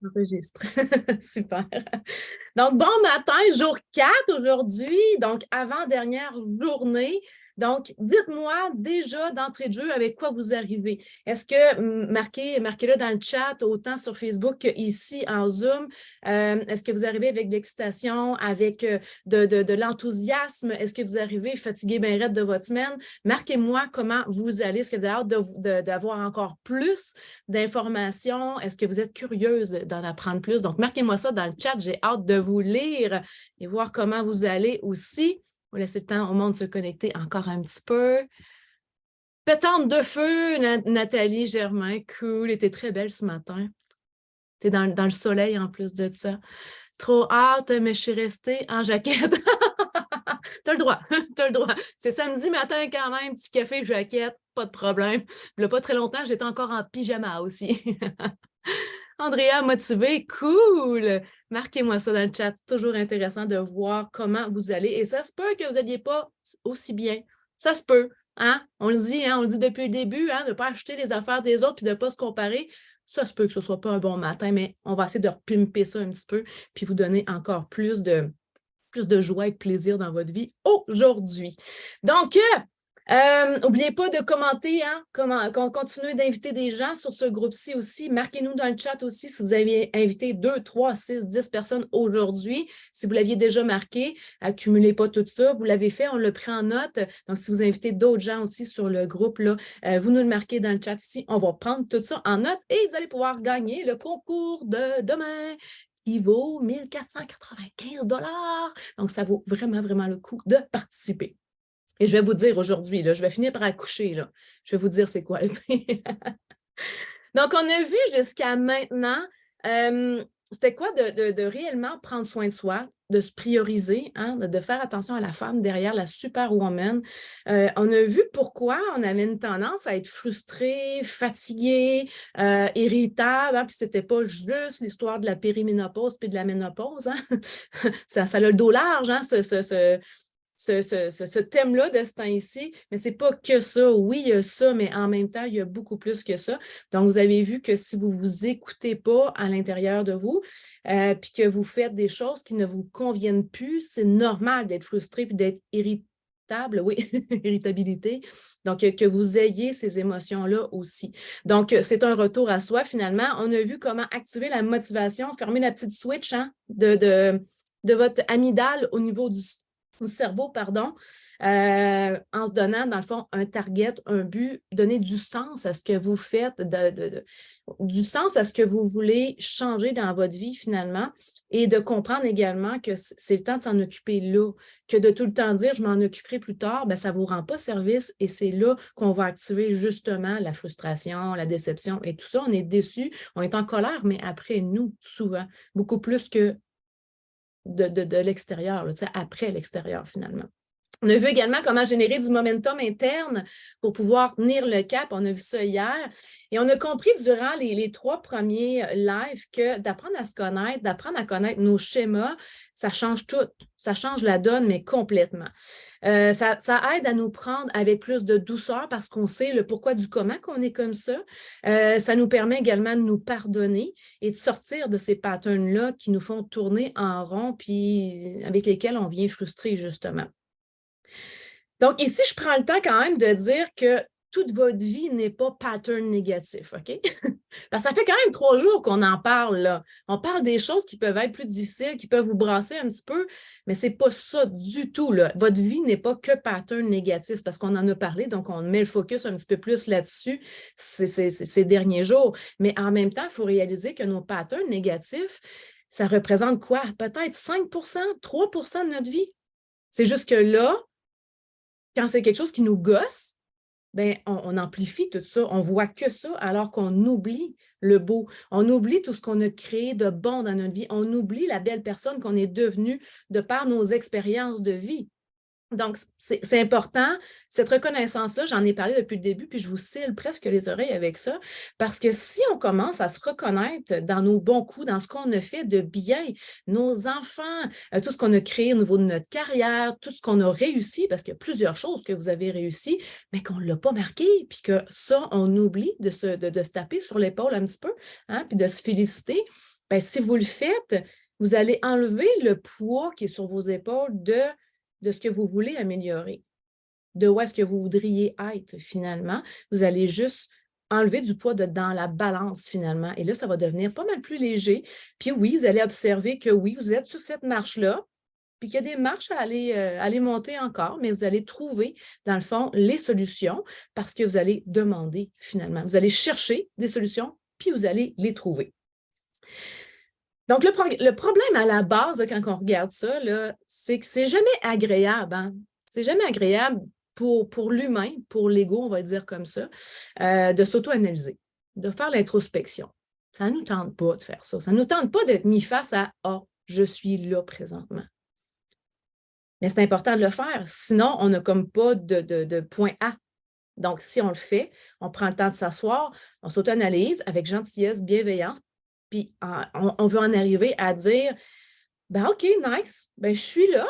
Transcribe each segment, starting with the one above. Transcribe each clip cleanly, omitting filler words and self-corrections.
Enregistre. Super. Donc, bon matin, jour 4 aujourd'hui, donc avant-dernière journée. Donc, dites-moi déjà d'entrée de jeu avec quoi vous arrivez. Est-ce que, marquez-le dans le chat, autant sur Facebook qu'ici en Zoom, est-ce que vous arrivez avec de l'excitation, avec de l'enthousiasme? Est-ce que vous arrivez fatigué, bien raide de votre semaine? Marquez-moi comment vous allez. Est-ce que vous avez hâte d'avoir encore plus d'informations? Est-ce que vous êtes curieuse d'en apprendre plus? Donc, marquez-moi ça dans le chat. J'ai hâte de vous lire et voir comment vous allez aussi. On va laisser le temps au monde de se connecter encore un petit peu. Pétante de feu, Nathalie Germain. Cool. Elle était très belle ce matin. Tu es dans le soleil en plus de ça. Trop hâte, mais je suis restée en jaquette. Tu as le droit. Tu as le droit. C'est samedi matin quand même, petit café, jaquette, pas de problème. Il n'y a pas très longtemps, j'étais encore en pyjama aussi. Andrea, motivée, cool! Marquez-moi ça dans le chat. Toujours intéressant de voir comment vous allez. Et ça se peut que vous n'alliez pas aussi bien. Ça se peut. Hein? On le dit, hein? On le dit depuis le début, hein? De ne pas acheter les affaires des autres et de ne pas se comparer. Ça se peut que ce ne soit pas un bon matin, mais on va essayer de repimper ça un petit peu puis vous donner encore plus de joie et de plaisir dans votre vie aujourd'hui. Donc, n'oubliez pas de commenter, hein, continuer d'inviter des gens sur ce groupe-ci aussi. Marquez-nous dans le chat aussi si vous avez invité 2, 3, 6, 10 personnes aujourd'hui. Si vous l'aviez déjà marqué, accumulez pas tout ça. Vous l'avez fait, on l'a pris en note. Donc, si vous invitez d'autres gens aussi sur le groupe, là, vous nous le marquez dans le chat ici. On va prendre tout ça en note et vous allez pouvoir gagner le concours de demain qui vaut 1 495 $. Donc, ça vaut vraiment, vraiment le coup de participer. Et je vais vous dire aujourd'hui, je vais finir par accoucher. Là. Je vais vous dire c'est quoi le prix. Donc, on a vu jusqu'à maintenant, c'était quoi de réellement prendre soin de soi, de se prioriser, hein, de faire attention à la femme derrière la superwoman. On a vu pourquoi on avait une tendance à être frustré, fatigué, irritable, hein, puis c'était pas juste l'histoire de la périménopause puis de la ménopause. Hein. ça a le dos large, hein, ce thème-là de ce temps-ci, mais ce n'est pas que ça. Oui, il y a ça, mais en même temps, il y a beaucoup plus que ça. Donc, vous avez vu que si vous ne vous écoutez pas à l'intérieur de vous, puis que vous faites des choses qui ne vous conviennent plus, c'est normal d'être frustré et d'être irritable, oui, irritabilité. Donc, que vous ayez ces émotions-là aussi. Donc, c'est un retour à soi, finalement. On a vu comment activer la motivation, fermer la petite switch hein, de votre amygdale au niveau du cerveau, pardon, en se donnant, dans le fond, un target, un but, donner du sens à ce que vous faites, du sens à ce que vous voulez changer dans votre vie, finalement, et de comprendre également que c'est le temps de s'en occuper là, que de tout le temps dire « je m'en occuperai plus tard », bien, ça ne vous rend pas service et c'est là qu'on va activer justement la frustration, la déception et tout ça. On est déçu, on est en colère, mais après nous, souvent, beaucoup plus que de l'extérieur, après l'extérieur, finalement. On a vu également comment générer du momentum interne pour pouvoir tenir le cap. On a vu ça hier. Et on a compris durant les 3 premiers lives que d'apprendre à se connaître, d'apprendre à connaître nos schémas, ça change tout. Ça change la donne, mais complètement. Ça aide à nous prendre avec plus de douceur parce qu'on sait le pourquoi du comment qu'on est comme ça. Ça nous permet également de nous pardonner et de sortir de ces patterns-là qui nous font tourner en rond puis avec lesquels on vient frustrer, justement. Donc, ici, je prends le temps quand même de dire que toute votre vie n'est pas pattern négatif, OK? Parce que ça fait quand même 3 jours qu'on en parle, là. On parle des choses qui peuvent être plus difficiles, qui peuvent vous brasser un petit peu, mais ce n'est pas ça du tout, là. Votre vie n'est pas que pattern négatif, parce qu'on en a parlé, donc on met le focus un petit peu plus là-dessus ces derniers jours. Mais en même temps, il faut réaliser que nos patterns négatifs, ça représente quoi? Peut-être 5 3 de notre vie. C'est juste que là, quand c'est quelque chose qui nous gosse, bien, on amplifie tout ça. On ne voit que ça alors qu'on oublie le beau. On oublie tout ce qu'on a créé de bon dans notre vie. On oublie la belle personne qu'on est devenue de par nos expériences de vie. Donc, c'est important. Cette reconnaissance-là, j'en ai parlé depuis le début, puis je vous cille presque les oreilles avec ça, parce que si on commence à se reconnaître dans nos bons coups, dans ce qu'on a fait de bien, nos enfants, tout ce qu'on a créé au niveau de notre carrière, tout ce qu'on a réussi, parce qu'il y a plusieurs choses que vous avez réussi, mais qu'on ne l'a pas marqué, puis que ça, on oublie de se taper sur l'épaule un petit peu, hein, puis de se féliciter. Bien, si vous le faites, vous allez enlever le poids qui est sur vos épaules de ce que vous voulez améliorer, de où est-ce que vous voudriez être finalement. Vous allez juste enlever du poids dans la balance finalement. Et là, ça va devenir pas mal plus léger. Puis oui, vous allez observer que oui, vous êtes sur cette marche-là, puis qu'il y a des marches à aller monter encore, mais vous allez trouver, dans le fond, les solutions parce que vous allez demander finalement. Vous allez chercher des solutions, puis vous allez les trouver. Donc, le problème à la base, là, quand on regarde ça, c'est que c'est jamais agréable. Hein? C'est jamais agréable pour l'humain, pour l'ego, on va le dire comme ça, de s'auto-analyser, de faire l'introspection. Ça ne nous tente pas de faire ça. Ça ne nous tente pas d'être mis face à « Ah, je suis là présentement ». Mais c'est important de le faire, sinon on n'a comme pas de point A. Donc, si on le fait, on prend le temps de s'asseoir, on s'auto-analyse avec gentillesse, bienveillance, puis on veut en arriver à dire ben OK, nice, ben je suis là.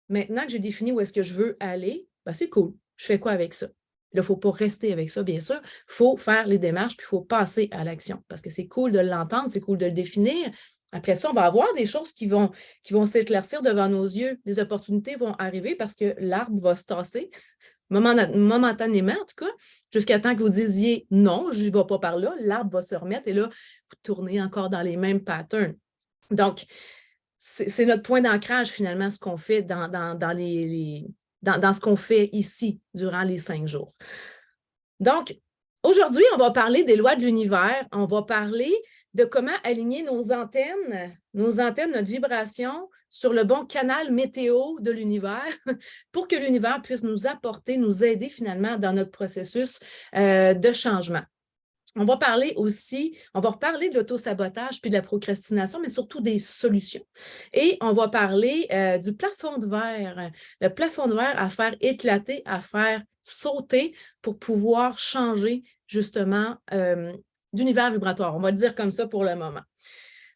Maintenant que j'ai défini où est-ce que je veux aller, ben c'est cool. Je fais quoi avec ça? Là, il ne faut pas rester avec ça, bien sûr. Il faut faire les démarches, puis il faut passer à l'action. Parce que c'est cool de l'entendre, c'est cool de le définir. Après ça, on va avoir des choses qui vont s'éclaircir devant nos yeux. Les opportunités vont arriver parce que l'arbre va se tasser, momentanément en tout cas, jusqu'à temps que vous disiez non, je ne vais pas par là, l'arbre va se remettre et là, vous tournez encore dans les mêmes patterns. Donc, c'est notre point d'ancrage finalement, ce qu'on fait dans ce qu'on fait ici durant les 5 jours. Donc, aujourd'hui, on va parler des lois de l'univers, on va parler de comment aligner nos antennes, notre vibration sur le bon canal météo de l'univers pour que l'univers puisse nous apporter, nous aider finalement dans notre processus de changement. On va parler aussi, on va reparler de l'auto-sabotage puis de la procrastination, mais surtout des solutions. Et on va parler du plafond de verre, le plafond de verre à faire éclater, à faire sauter pour pouvoir changer justement d'univers vibratoire. On va le dire comme ça pour le moment.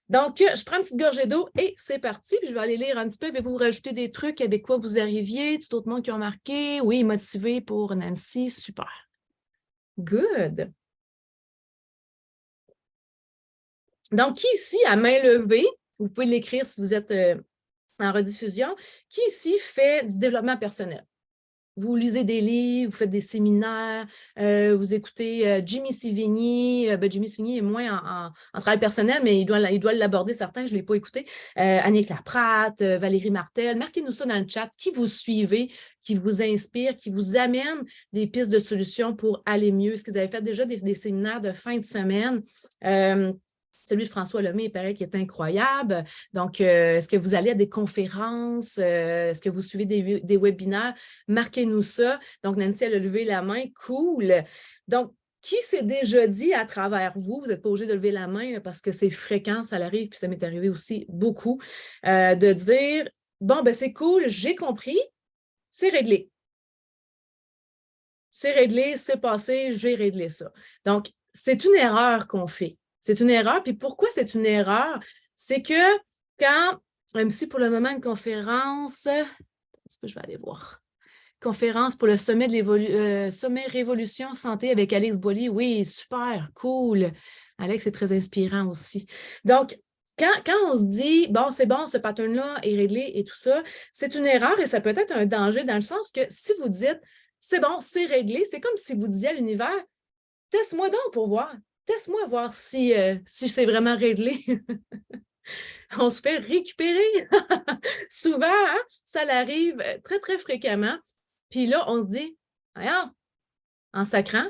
Donc, je prends une petite gorgée d'eau et c'est parti. Puis je vais aller lire un petit peu. Vous rajouter des trucs avec quoi vous arriviez. Tout autre monde qui ont marqué. Oui, motivé pour Nancy. Super. Good. Donc, qui ici, à main levée, vous pouvez l'écrire si vous êtes en rediffusion, qui ici fait du développement personnel? Vous lisez des livres, vous faites des séminaires, vous écoutez Jimmy Sivigny. Jimmy Sivigny est moins en travail personnel, mais il doit l'aborder, certains, je ne l'ai pas écouté. Annick Laprate, Valérie Martel, marquez-nous ça dans le chat. Qui vous suivez, qui vous inspire, qui vous amène des pistes de solutions pour aller mieux? Est-ce que vous avez fait déjà des séminaires de fin de semaine? Celui de François Lemay, il paraît qu'il est incroyable. Donc, est-ce que vous allez à des conférences? Est-ce que vous suivez des webinaires? Marquez-nous ça. Donc, Nancy, elle a levé la main. Cool. Donc, qui s'est déjà dit à travers vous, vous n'êtes pas obligé de lever la main là, parce que c'est fréquent, ça l'arrive, puis ça m'est arrivé aussi beaucoup, de dire, bon, ben c'est cool, j'ai compris, c'est réglé. C'est réglé, c'est passé, j'ai réglé ça. Donc, c'est une erreur qu'on fait. C'est une erreur. Puis pourquoi c'est une erreur? C'est que quand, même si pour le moment, une conférence, je vais aller voir. Conférence pour le sommet de sommet Révolution Santé avec Alex Boilly. Oui, super, cool. Alex est très inspirant aussi. Donc, quand on se dit, bon, c'est bon, ce pattern-là est réglé et tout ça, c'est une erreur et ça peut être un danger dans le sens que si vous dites, c'est bon, c'est réglé, c'est comme si vous disiez à l'univers, teste-moi donc pour voir. Teste-moi voir si c'est vraiment réglé. On se fait récupérer. Souvent, hein, ça l'arrive très, très fréquemment. Puis là, on se dit, voyons, en sacrant,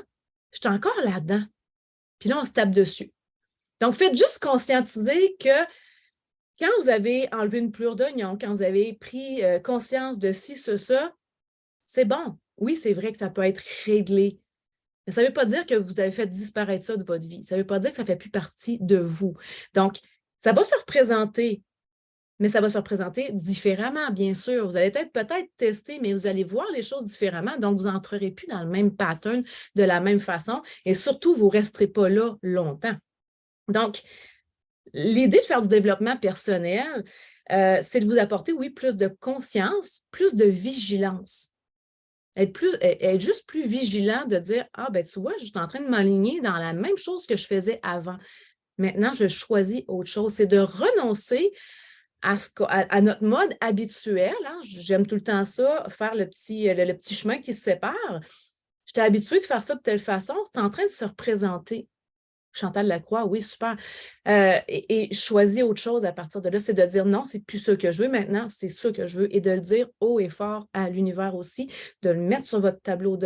je suis encore là-dedans. Puis là, on se tape dessus. Donc, faites juste conscientiser que quand vous avez enlevé une plure d'oignon, quand vous avez pris conscience de ci, ça, c'est bon. Oui, c'est vrai que ça peut être réglé. Mais ça ne veut pas dire que vous avez fait disparaître ça de votre vie. Ça ne veut pas dire que ça ne fait plus partie de vous. Donc, ça va se représenter, mais ça va se représenter différemment, bien sûr. Vous allez peut-être tester, mais vous allez voir les choses différemment. Donc, vous n'entrerez plus dans le même pattern de la même façon. Et surtout, vous ne resterez pas là longtemps. Donc, l'idée de faire du développement personnel, c'est de vous apporter, oui, plus de conscience, plus de vigilance. Être juste plus vigilant de dire, ah, ben tu vois, je suis en train de m'aligner dans la même chose que je faisais avant. Maintenant, je choisis autre chose. C'est de renoncer à notre mode habituel. Hein. J'aime tout le temps ça, faire le petit chemin qui se sépare. J'étais habituée de faire ça de telle façon. C'est en train de se représenter. Chantal Lacroix, oui, super. Et choisis autre chose à partir de là, c'est de dire non, c'est plus ça que je veux maintenant, c'est ça que je veux. Et de le dire haut et fort à l'univers aussi, de le mettre sur votre tableau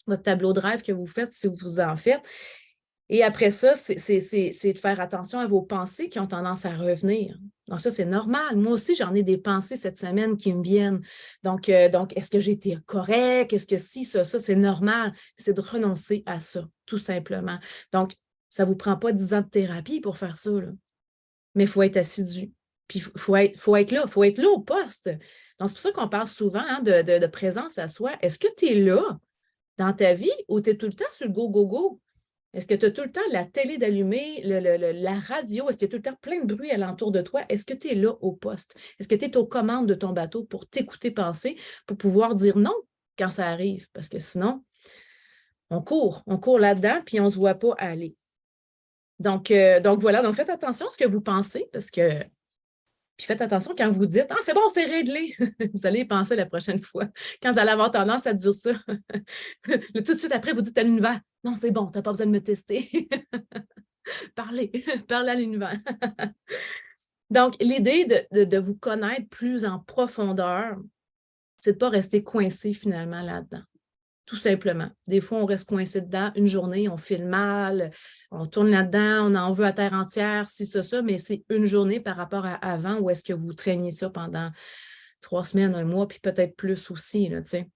votre tableau de rêve que vous faites si vous en faites. Et après ça, c'est de faire attention à vos pensées qui ont tendance à revenir. Donc, ça, c'est normal. Moi aussi, j'en ai des pensées cette semaine qui me viennent. Donc est-ce que j'ai été correct? Est-ce que si, ça, c'est normal? C'est de renoncer à ça, tout simplement. Donc, ça ne vous prend pas 10 ans de thérapie pour faire ça, là. Mais il faut être assidu. Puis, il faut être là. Il faut être là au poste. Donc, c'est pour ça qu'on parle souvent hein, de présence à soi. Est-ce que tu es là dans ta vie ou tu es tout le temps sur le go, go, go? Est-ce que tu as tout le temps la télé d'allumer, la radio? Est-ce que tu as tout le temps plein de bruit alentour de toi? Est-ce que tu es là au poste? Est-ce que tu es aux commandes de ton bateau pour t'écouter penser, pour pouvoir dire non quand ça arrive? Parce que sinon, on court là-dedans, puis on ne se voit pas aller. Donc voilà, donc faites attention à ce que vous pensez, parce que puis faites attention quand vous dites « Ah, c'est bon, c'est réglé! » Vous allez y penser la prochaine fois. Quand vous allez avoir tendance à dire ça, tout de suite après, vous dites à l'univers « Non, c'est bon, tu n'as pas besoin de me tester. » Parlez, parlez à l'univers. Donc, l'idée de vous connaître plus en profondeur, c'est de ne pas rester coincé finalement là-dedans. Tout simplement. Des fois, on reste coincé dedans une journée, on file mal, on tourne là-dedans, on en veut à terre entière, si ça, mais c'est une journée par rapport à avant où est-ce que vous traîniez ça pendant 3 semaines, un mois, puis peut-être plus aussi, là, tu sais.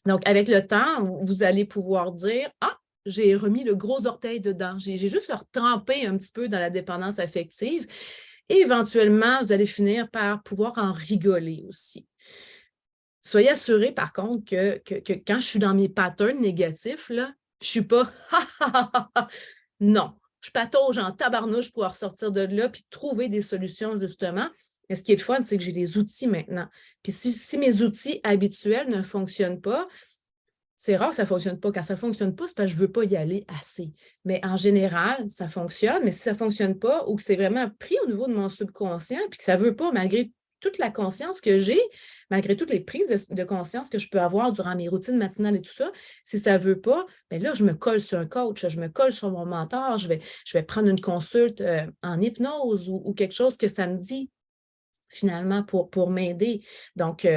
Donc, avec le temps, vous allez pouvoir dire « Ah, j'ai remis le gros orteil dedans. J'ai juste retrempé un petit peu dans la dépendance affective. » Et éventuellement, vous allez finir par pouvoir en rigoler aussi. Soyez assurés, par contre, que quand je suis dans mes patterns négatifs, là, je ne suis pas non, je patauge en tabarnouche pour ressortir de là puis trouver des solutions, justement. Mais ce qui est le fun, c'est que j'ai des outils maintenant. Puis si mes outils habituels ne fonctionnent pas, c'est rare que ça ne fonctionne pas. Quand ça ne fonctionne pas, c'est parce que je ne veux pas y aller assez. Mais en général, ça fonctionne. Mais si ça ne fonctionne pas ou que c'est vraiment pris au niveau de mon subconscient puis que ça ne veut pas, malgré toute la conscience que j'ai, malgré toutes les prises de conscience que je peux avoir durant mes routines matinales et tout ça, si ça ne veut pas, bien là, je me colle sur un coach, je me colle sur mon mentor, je vais prendre une consulte en hypnose ou quelque chose que ça me dit finalement pour m'aider. Donc,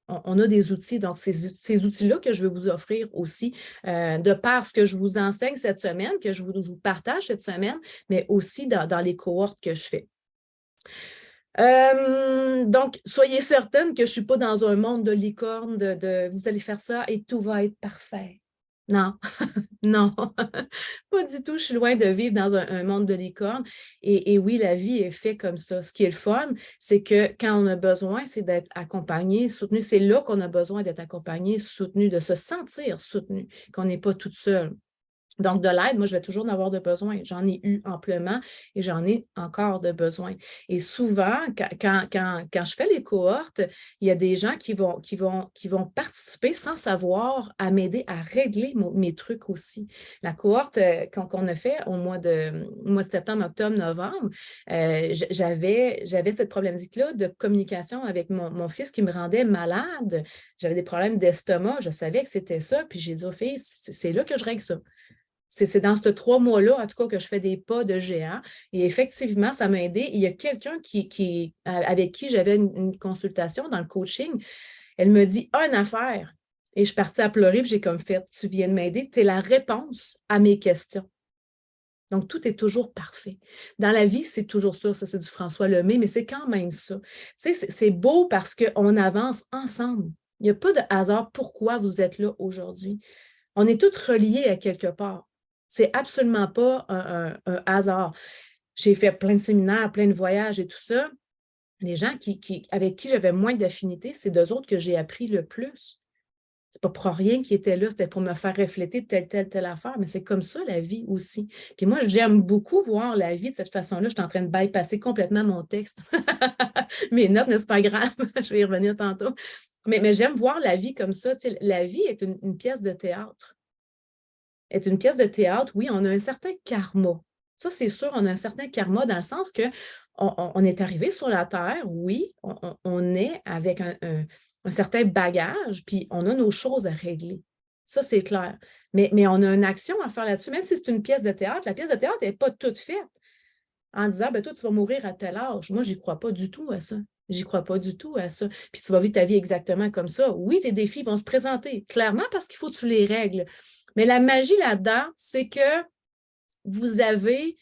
on a des outils, donc ces outils-là que je veux vous offrir aussi, de par ce que je vous enseigne cette semaine, que je vous partage cette semaine, mais aussi dans les cohortes que je fais. Donc, soyez certaine que je ne suis pas dans un monde de licorne, vous allez faire ça et tout va être parfait. Non, non, pas du tout. Je suis loin de vivre dans un monde de licorne. Et oui, la vie est faite comme ça. Ce qui est le fun, c'est que quand on a besoin, c'est d'être accompagné, soutenu. C'est là qu'on a besoin d'être accompagné, soutenu, de se sentir soutenu, qu'on n'est pas toute seule. Donc, de l'aide, moi, je vais toujours en avoir de besoin. J'en ai eu amplement et j'en ai encore de besoin. Et souvent, quand je fais les cohortes, il y a des gens qui vont participer sans savoir à m'aider à régler mes trucs aussi. La cohorte qu'on a fait au mois de septembre, octobre, novembre, j'avais cette problématique-là de communication avec mon fils qui me rendait malade. J'avais des problèmes d'estomac. Je savais que c'était ça. Puis j'ai dit aux filles, c'est là que je règle ça. C'est dans ces 3 mois-là, en tout cas, que je fais des pas de géant. Et effectivement, ça m'a aidé. Il y a quelqu'un avec qui j'avais une consultation dans le coaching. Elle me dit une affaire. Et je suis partie à pleurer, puis j'ai comme fait, tu viens de m'aider, tu es la réponse à mes questions. Donc, tout est toujours parfait. Dans la vie, c'est toujours ça c'est du François Lemay, mais c'est quand même ça. Tu sais, c'est beau parce qu'on avance ensemble. Il n'y a pas de hasard pourquoi vous êtes là aujourd'hui. On est tous reliés à quelque part. C'est absolument pas un hasard. J'ai fait plein de séminaires, plein de voyages et tout ça. Les gens avec qui j'avais moins d'affinité, c'est d'eux autres que j'ai appris le plus. C'est pas pour rien qu'ils étaient là, c'était pour me faire refléter telle affaire, mais c'est comme ça la vie aussi. Puis moi, j'aime beaucoup voir la vie de cette façon-là. Je suis en train de bypasser complètement mon texte. Mes notes, mais c'est pas grave, je vais y revenir tantôt. Mais j'aime voir la vie comme ça. Tu sais, la vie est une pièce de théâtre. Est une pièce de théâtre, oui, on a un certain karma. Ça, c'est sûr, on a un certain karma dans le sens que on est arrivé sur la Terre, oui, on est avec un certain bagage, puis on a nos choses à régler. Ça, c'est clair. Mais on a une action à faire là-dessus, même si c'est une pièce de théâtre. La pièce de théâtre n'est pas toute faite en disant, ben toi, tu vas mourir à tel âge. Moi, j'y crois pas du tout à ça. J'y crois pas du tout à ça. Puis tu vas vivre ta vie exactement comme ça. Oui, tes défis vont se présenter, clairement, parce qu'il faut que tu les règles. Mais la magie là-dedans, c'est que vous avez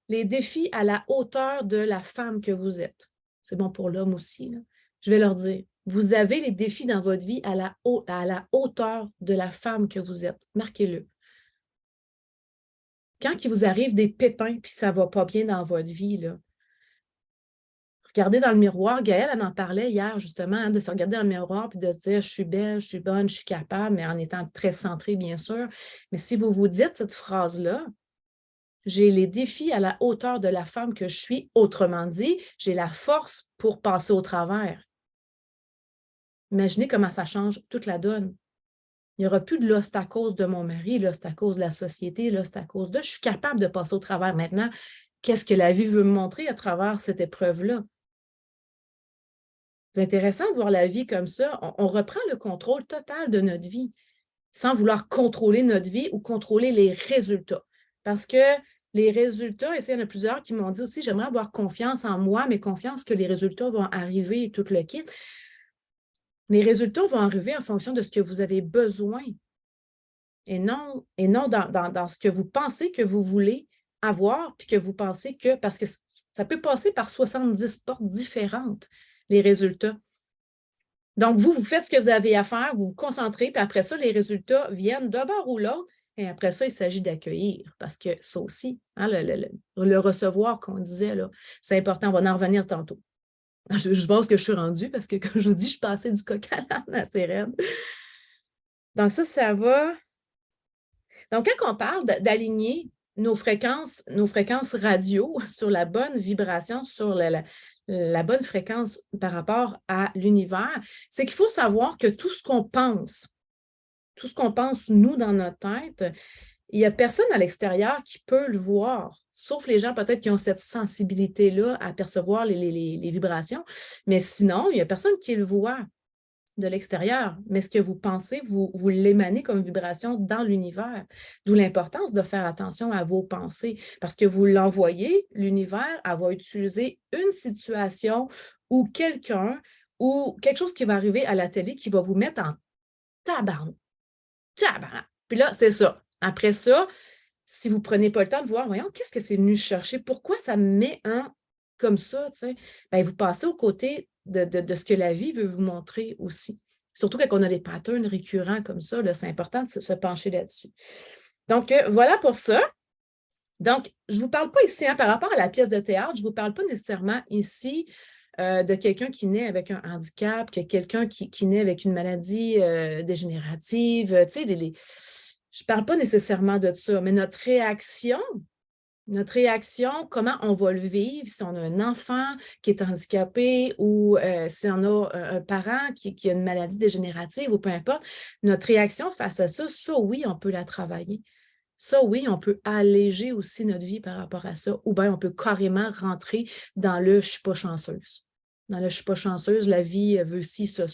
les défis à la hauteur de la femme que vous êtes. C'est bon pour l'homme aussi, là. Je vais leur dire, vous avez les défis dans votre vie à la hauteur de la femme que vous êtes. Marquez-le. Quand il vous arrive des pépins puis que ça ne va pas bien dans votre vie, là, regardez dans le miroir. Gaëlle, elle en parlait hier, justement, hein, de se regarder dans le miroir puis de se dire, je suis belle, je suis bonne, je suis capable, mais en étant très centrée, bien sûr. Mais si vous vous dites cette phrase-là, j'ai les défis à la hauteur de la femme que je suis. Autrement dit, j'ai la force pour passer au travers. Imaginez comment ça change toute la donne. Il n'y aura plus de là, c'est à cause de mon mari, là, c'est à cause de la société, là, c'est à cause de... Je suis capable de passer au travers. Maintenant, qu'est-ce que la vie veut me montrer à travers cette épreuve-là? C'est intéressant de voir la vie comme ça. On reprend le contrôle total de notre vie sans vouloir contrôler notre vie ou contrôler les résultats. Parce que les résultats, et il y en a plusieurs qui m'ont dit aussi, j'aimerais avoir confiance en moi, mais confiance que les résultats vont arriver et tout le kit. Les résultats vont arriver en fonction de ce que vous avez besoin et non dans ce que vous pensez que vous voulez avoir, puis que vous pensez que, parce que ça peut passer par 70 portes différentes, les résultats. Donc, vous faites ce que vous avez à faire, vous vous concentrez, puis après ça, les résultats viennent d'un bord ou l'autre. Et après ça, il s'agit d'accueillir, parce que ça aussi, hein, le recevoir qu'on disait, là, c'est important. On va en revenir tantôt. Je pense que je suis rendue, parce que, comme je vous dis, je suis passée du coq à l'âne assez raide. Donc, ça va. Donc, quand on parle d'aligner nos fréquences radio sur la bonne vibration, sur la bonne fréquence par rapport à l'univers, c'est qu'il faut savoir que tout ce qu'on pense, nous, dans notre tête, il n'y a personne à l'extérieur qui peut le voir, sauf les gens peut-être qui ont cette sensibilité-là à percevoir les vibrations. Mais sinon, il n'y a personne qui le voit de l'extérieur. Mais ce que vous pensez, vous l'émanez comme vibration dans l'univers. D'où l'importance de faire attention à vos pensées. Parce que vous l'envoyez, l'univers, elle va utiliser une situation ou quelqu'un ou quelque chose qui va arriver à la télé qui va vous mettre en tabarnak. Puis là, c'est ça. Après ça, si vous ne prenez pas le temps de voir, voyons, qu'est-ce que c'est venu chercher? Pourquoi ça me met comme ça? Bien, vous passez aux côtés de ce que la vie veut vous montrer aussi. Surtout quand on a des patterns récurrents comme ça, c'est important de se pencher là-dessus. Donc, voilà pour ça. Donc, je ne vous parle pas ici, par rapport à la pièce de théâtre, je ne vous parle pas nécessairement ici de quelqu'un qui naît avec un handicap, que quelqu'un qui naît avec une maladie dégénérative. Je ne parle pas nécessairement de ça, mais notre réaction, comment on va le vivre, si on a un enfant qui est handicapé ou si on a un parent qui a une maladie dégénérative ou peu importe, notre réaction face à ça, oui, on peut la travailler. Ça, oui, on peut alléger aussi notre vie par rapport à ça, ou bien on peut carrément rentrer dans le « je ne suis pas chanceuse ». Dans le « je ne suis pas chanceuse », la vie veut ci, ça,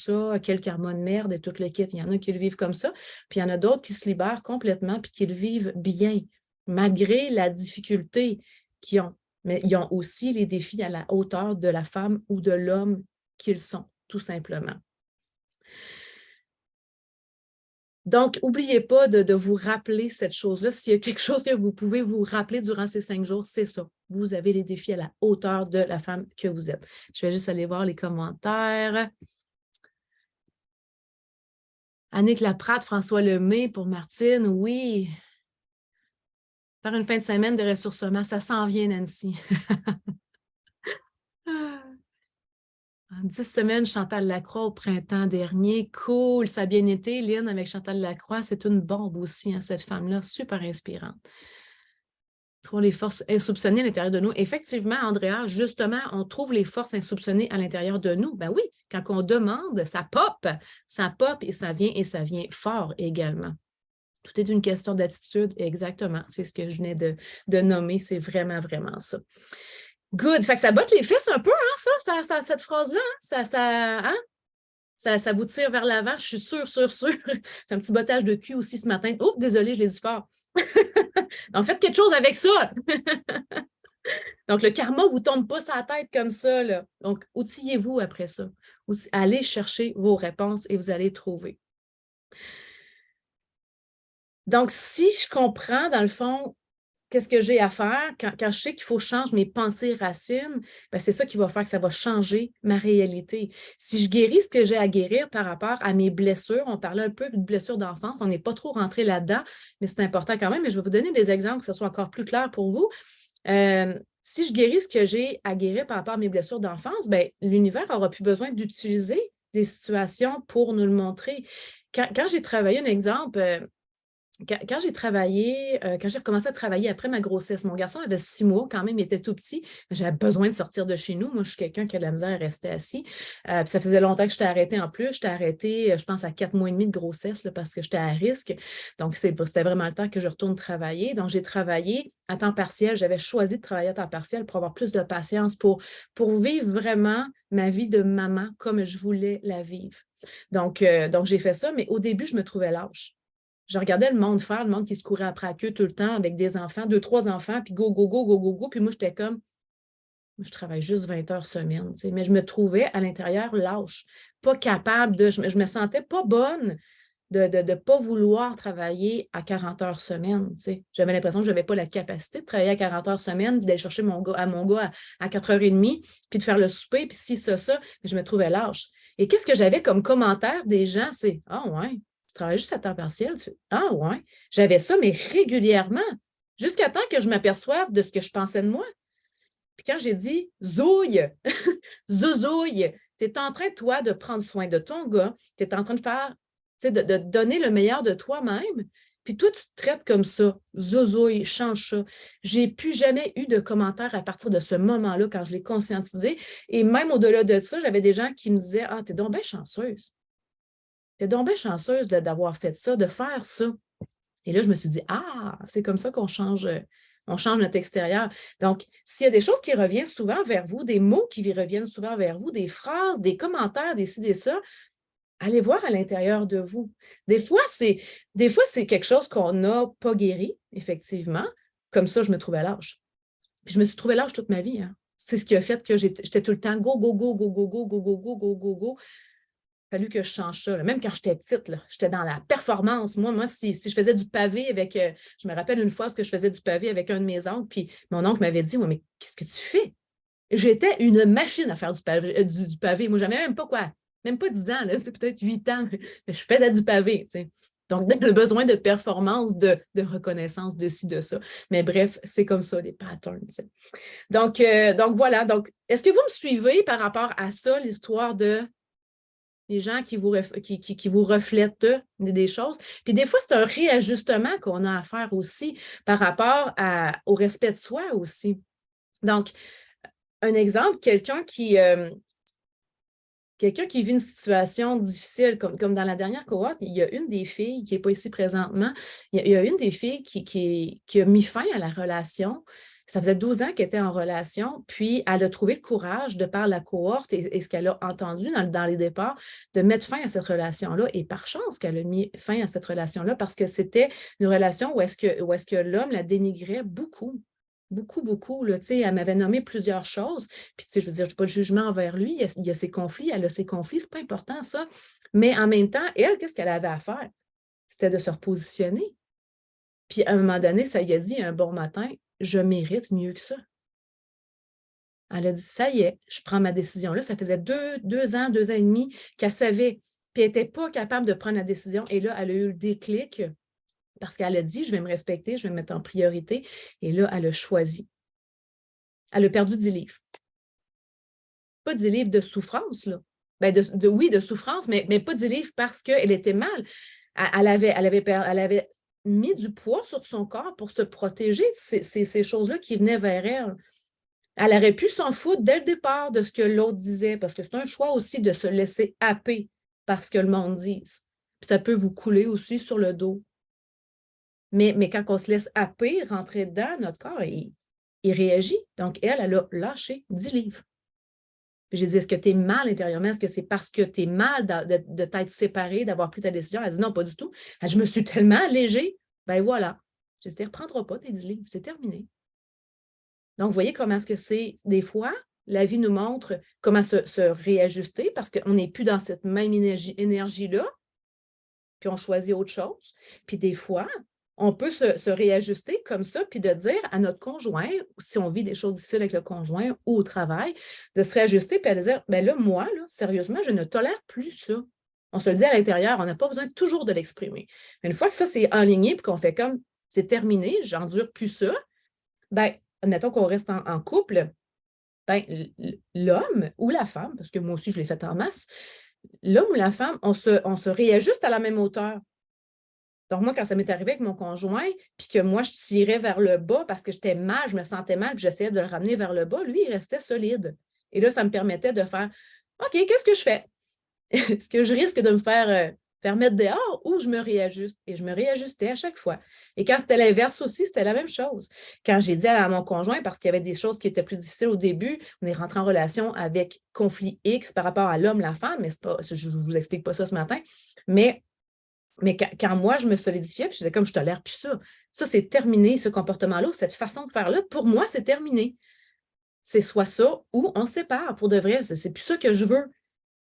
quel karma de merde et tout le kit. Il y en a qui le vivent comme ça, puis il y en a d'autres qui se libèrent complètement puis qui le vivent bien, malgré la difficulté qu'ils ont. Mais ils ont aussi les défis à la hauteur de la femme ou de l'homme qu'ils sont, tout simplement. Donc, n'oubliez pas de vous rappeler cette chose-là. S'il y a quelque chose que vous pouvez vous rappeler durant ces 5 jours, c'est ça. Vous avez les défis à la hauteur de la femme que vous êtes. Je vais juste aller voir les commentaires. Annick Laprade, François Lemay pour Martine, oui. Faire une fin de semaine de ressourcement, ça s'en vient, Nancy. 10 semaines, Chantal Lacroix au printemps dernier. Cool, ça a bien été, Lynn, avec Chantal Lacroix. C'est une bombe aussi, cette femme-là, super inspirante. Trouvons les forces insoupçonnées à l'intérieur de nous. Effectivement, Andrea, justement, on trouve les forces insoupçonnées à l'intérieur de nous. Ben oui, quand on demande, ça pop et ça vient fort également. Tout est une question d'attitude, exactement. C'est ce que je venais de nommer, c'est vraiment, vraiment ça. Good. Fait que ça botte les fesses un peu, hein, cette phrase-là. Hein? Ça vous tire vers l'avant, je suis sûre. C'est un petit bottage de cul aussi ce matin. Oups, désolé, je l'ai dit fort. En fait, quelque chose avec ça. Donc, le karma ne vous tombe pas sur la tête comme ça, là. Donc, outillez-vous après ça. Allez chercher vos réponses et vous allez trouver. Donc, si je comprends, dans le fond, qu'est-ce que j'ai à faire, quand je sais qu'il faut changer mes pensées racines, ben c'est ça qui va faire que ça va changer ma réalité. Si je guéris ce que j'ai à guérir par rapport à mes blessures, on parlait un peu de blessures d'enfance, on n'est pas trop rentré là-dedans, mais c'est important quand même, mais je vais vous donner des exemples que ce soit encore plus clair pour vous. Si je guéris ce que j'ai à guérir par rapport à mes blessures d'enfance, ben, l'univers n'aura plus besoin d'utiliser des situations pour nous le montrer. Quand j'ai travaillé un exemple, quand j'ai travaillé, quand j'ai recommencé à travailler après ma grossesse, mon garçon avait 6 mois quand même, il était tout petit, mais j'avais besoin de sortir de chez nous. Moi, je suis quelqu'un qui a de la misère à rester assis. Puis ça faisait longtemps que j'étais arrêtée en plus. J'étais arrêtée, je pense, à 4 mois et demi de grossesse là, parce que j'étais à risque. Donc, c'était vraiment le temps que je retourne travailler. Donc, j'ai travaillé à temps partiel. J'avais choisi de travailler à temps partiel pour avoir plus de patience, pour vivre vraiment ma vie de maman comme je voulais la vivre. Donc j'ai fait ça, mais au début, je me trouvais lâche. Je regardais le monde faire, le monde qui se courait après la queue tout le temps avec des enfants, 2, 3 enfants, puis go, go, go, go, go, go. Puis moi, j'étais comme, je travaille juste 20 heures semaine, tu sais, mais je me trouvais à l'intérieur lâche, pas capable de, je me sentais pas bonne de ne pas vouloir travailler à 40 heures semaine. Tu sais. J'avais l'impression que je n'avais pas la capacité de travailler à 40 heures semaine, puis d'aller chercher mon gars à 4h30, puis de faire le souper, puis ci, ça, mais je me trouvais lâche. Et qu'est-ce que j'avais comme commentaire des gens? C'est ah ouais, tu travailles juste à temps partiel. Ah ouais. J'avais ça, mais régulièrement, jusqu'à temps que je m'aperçoive de ce que je pensais de moi. Puis quand j'ai dit zouille, zouzouille, tu es en train, toi, de prendre soin de ton gars, tu es en train de faire, tu sais, de donner le meilleur de toi-même, puis toi, tu te traites comme ça, zouzouille, change ça. J'ai plus jamais eu de commentaires à partir de ce moment-là quand je l'ai conscientisé. Et même au-delà de ça, j'avais des gens qui me disaient ah, t'es donc bien chanceuse. T'es donc bien chanceuse d'avoir fait ça, de faire ça. Et là, je me suis dit, ah, c'est comme ça qu'on change notre extérieur. Donc, s'il y a des choses qui reviennent souvent vers vous, des mots qui reviennent souvent vers vous, des phrases, des commentaires, des ci, des ça, allez voir à l'intérieur de vous. Des fois, c'est quelque chose qu'on n'a pas guéri, effectivement. Comme ça, je me trouvais lâche. Puis je me suis trouvée lâche toute ma vie. Hein. C'est ce qui a fait que j'étais tout le temps go, go, go, go, go, go, go, go, go, go, go, go. Fallu que je change ça. Là. Même quand j'étais petite, j'étais dans la performance. Moi si je faisais du pavé avec... je me rappelle une fois que je faisais du pavé avec un de mes oncles, puis mon oncle m'avait dit, ouais, mais qu'est-ce que tu fais? J'étais une machine à faire du pavé. Du pavé. Moi, j'avais même pas quoi, même pas 10 ans, c'est peut-être 8 ans. Mais je faisais du pavé, tu sais. Donc, le besoin de performance, de reconnaissance, de ci, de ça. Mais bref, c'est comme ça, les patterns. Tu sais. Donc, voilà. Donc, est-ce que vous me suivez par rapport à ça, l'histoire de les gens qui vous reflètent des choses. Puis des fois, c'est un réajustement qu'on a à faire aussi par rapport au respect de soi aussi. Donc, un exemple, quelqu'un qui vit une situation difficile, comme dans la dernière cohorte, il y a une des filles qui n'est pas ici présentement, il y a une des filles qui a mis fin à la relation. Ça faisait 12 ans qu'elle était en relation, puis elle a trouvé le courage, de par la cohorte et ce qu'elle a entendu dans les départs, de mettre fin à cette relation-là. Et par chance qu'elle a mis fin à cette relation-là, parce que c'était une relation où est-ce que l'homme la dénigrait beaucoup. Beaucoup, beaucoup. Là, elle m'avait nommé plusieurs choses. Puis, je veux dire, je n'ai pas de jugement envers lui. Il y a ses conflits, elle a ses conflits, c'est pas important, ça. Mais en même temps, elle, qu'est-ce qu'elle avait à faire? C'était de se repositionner. Puis, à un moment donné, ça lui a dit un bon matin, je mérite mieux que ça. Elle a dit, ça y est, je prends ma décision. Là, ça faisait 2 ans, 2 ans et demi qu'elle savait. Puis, elle n'était pas capable de prendre la décision. Et là, elle a eu le déclic. Parce qu'elle a dit, je vais me respecter, je vais me mettre en priorité. Et là, elle a choisi. Elle a perdu 10 livres. Pas 10 livres de souffrance, là. Ben oui, de souffrance, mais pas 10 livres parce qu'elle était mal. Elle avait mis du poids sur son corps pour se protéger de ces choses-là qui venaient vers elle. Elle aurait pu s'en foutre dès le départ de ce que l'autre disait, parce que c'est un choix aussi de se laisser happer par ce que le monde dise. Puis ça peut vous couler aussi sur le dos. Mais quand on se laisse happer, rentrer dedans, notre corps, il réagit. Donc, elle a lâché 10 livres. Puis j'ai dit, est-ce que tu es mal intérieurement? Est-ce que c'est parce que tu es mal de t'être séparée, d'avoir pris ta décision? Elle dit, non, pas du tout. Elle dit, je me suis tellement allégée. Ben voilà. J'ai dit, tu ne reprendras pas tes 10 livres. C'est terminé. Donc, vous voyez comment est-ce que c'est, des fois, la vie nous montre comment se réajuster parce qu'on n'est plus dans cette même énergie-là, puis on choisit autre chose. Puis des fois, on peut se réajuster comme ça, puis de dire à notre conjoint, si on vit des choses difficiles avec le conjoint ou au travail, de se réajuster, puis de dire, bien là, moi, là, sérieusement, je ne tolère plus ça. On se le dit à l'intérieur, on n'a pas besoin toujours de l'exprimer. Mais une fois que ça, c'est enligné, puis qu'on fait comme, c'est terminé, j'endure plus ça, bien, admettons qu'on reste en couple, ben, l'homme ou la femme, parce que moi aussi, je l'ai fait en masse, l'homme ou la femme, on se réajuste à la même hauteur. Donc, moi, quand ça m'est arrivé avec mon conjoint, puis que moi, je tirais vers le bas parce que j'étais mal, je me sentais mal, puis j'essayais de le ramener vers le bas, lui, il restait solide. Et là, ça me permettait de faire OK, qu'est-ce que je fais? Est-ce que je risque de me faire mettre dehors ou je me réajuste? Et je me réajustais à chaque fois. Et quand c'était l'inverse aussi, c'était la même chose. Quand j'ai dit à mon conjoint, parce qu'il y avait des choses qui étaient plus difficiles au début, on est rentré en relation avec conflit X par rapport à l'homme, la femme, mais pas, je ne vous explique pas ça ce matin, mais quand moi, je me solidifiais, puis je disais comme je tolère plus ça. Ça, c'est terminé, ce comportement-là, cette façon de faire-là. Pour moi, c'est terminé. C'est soit ça ou on se sépare pour de vrai. C'est plus ça que je veux.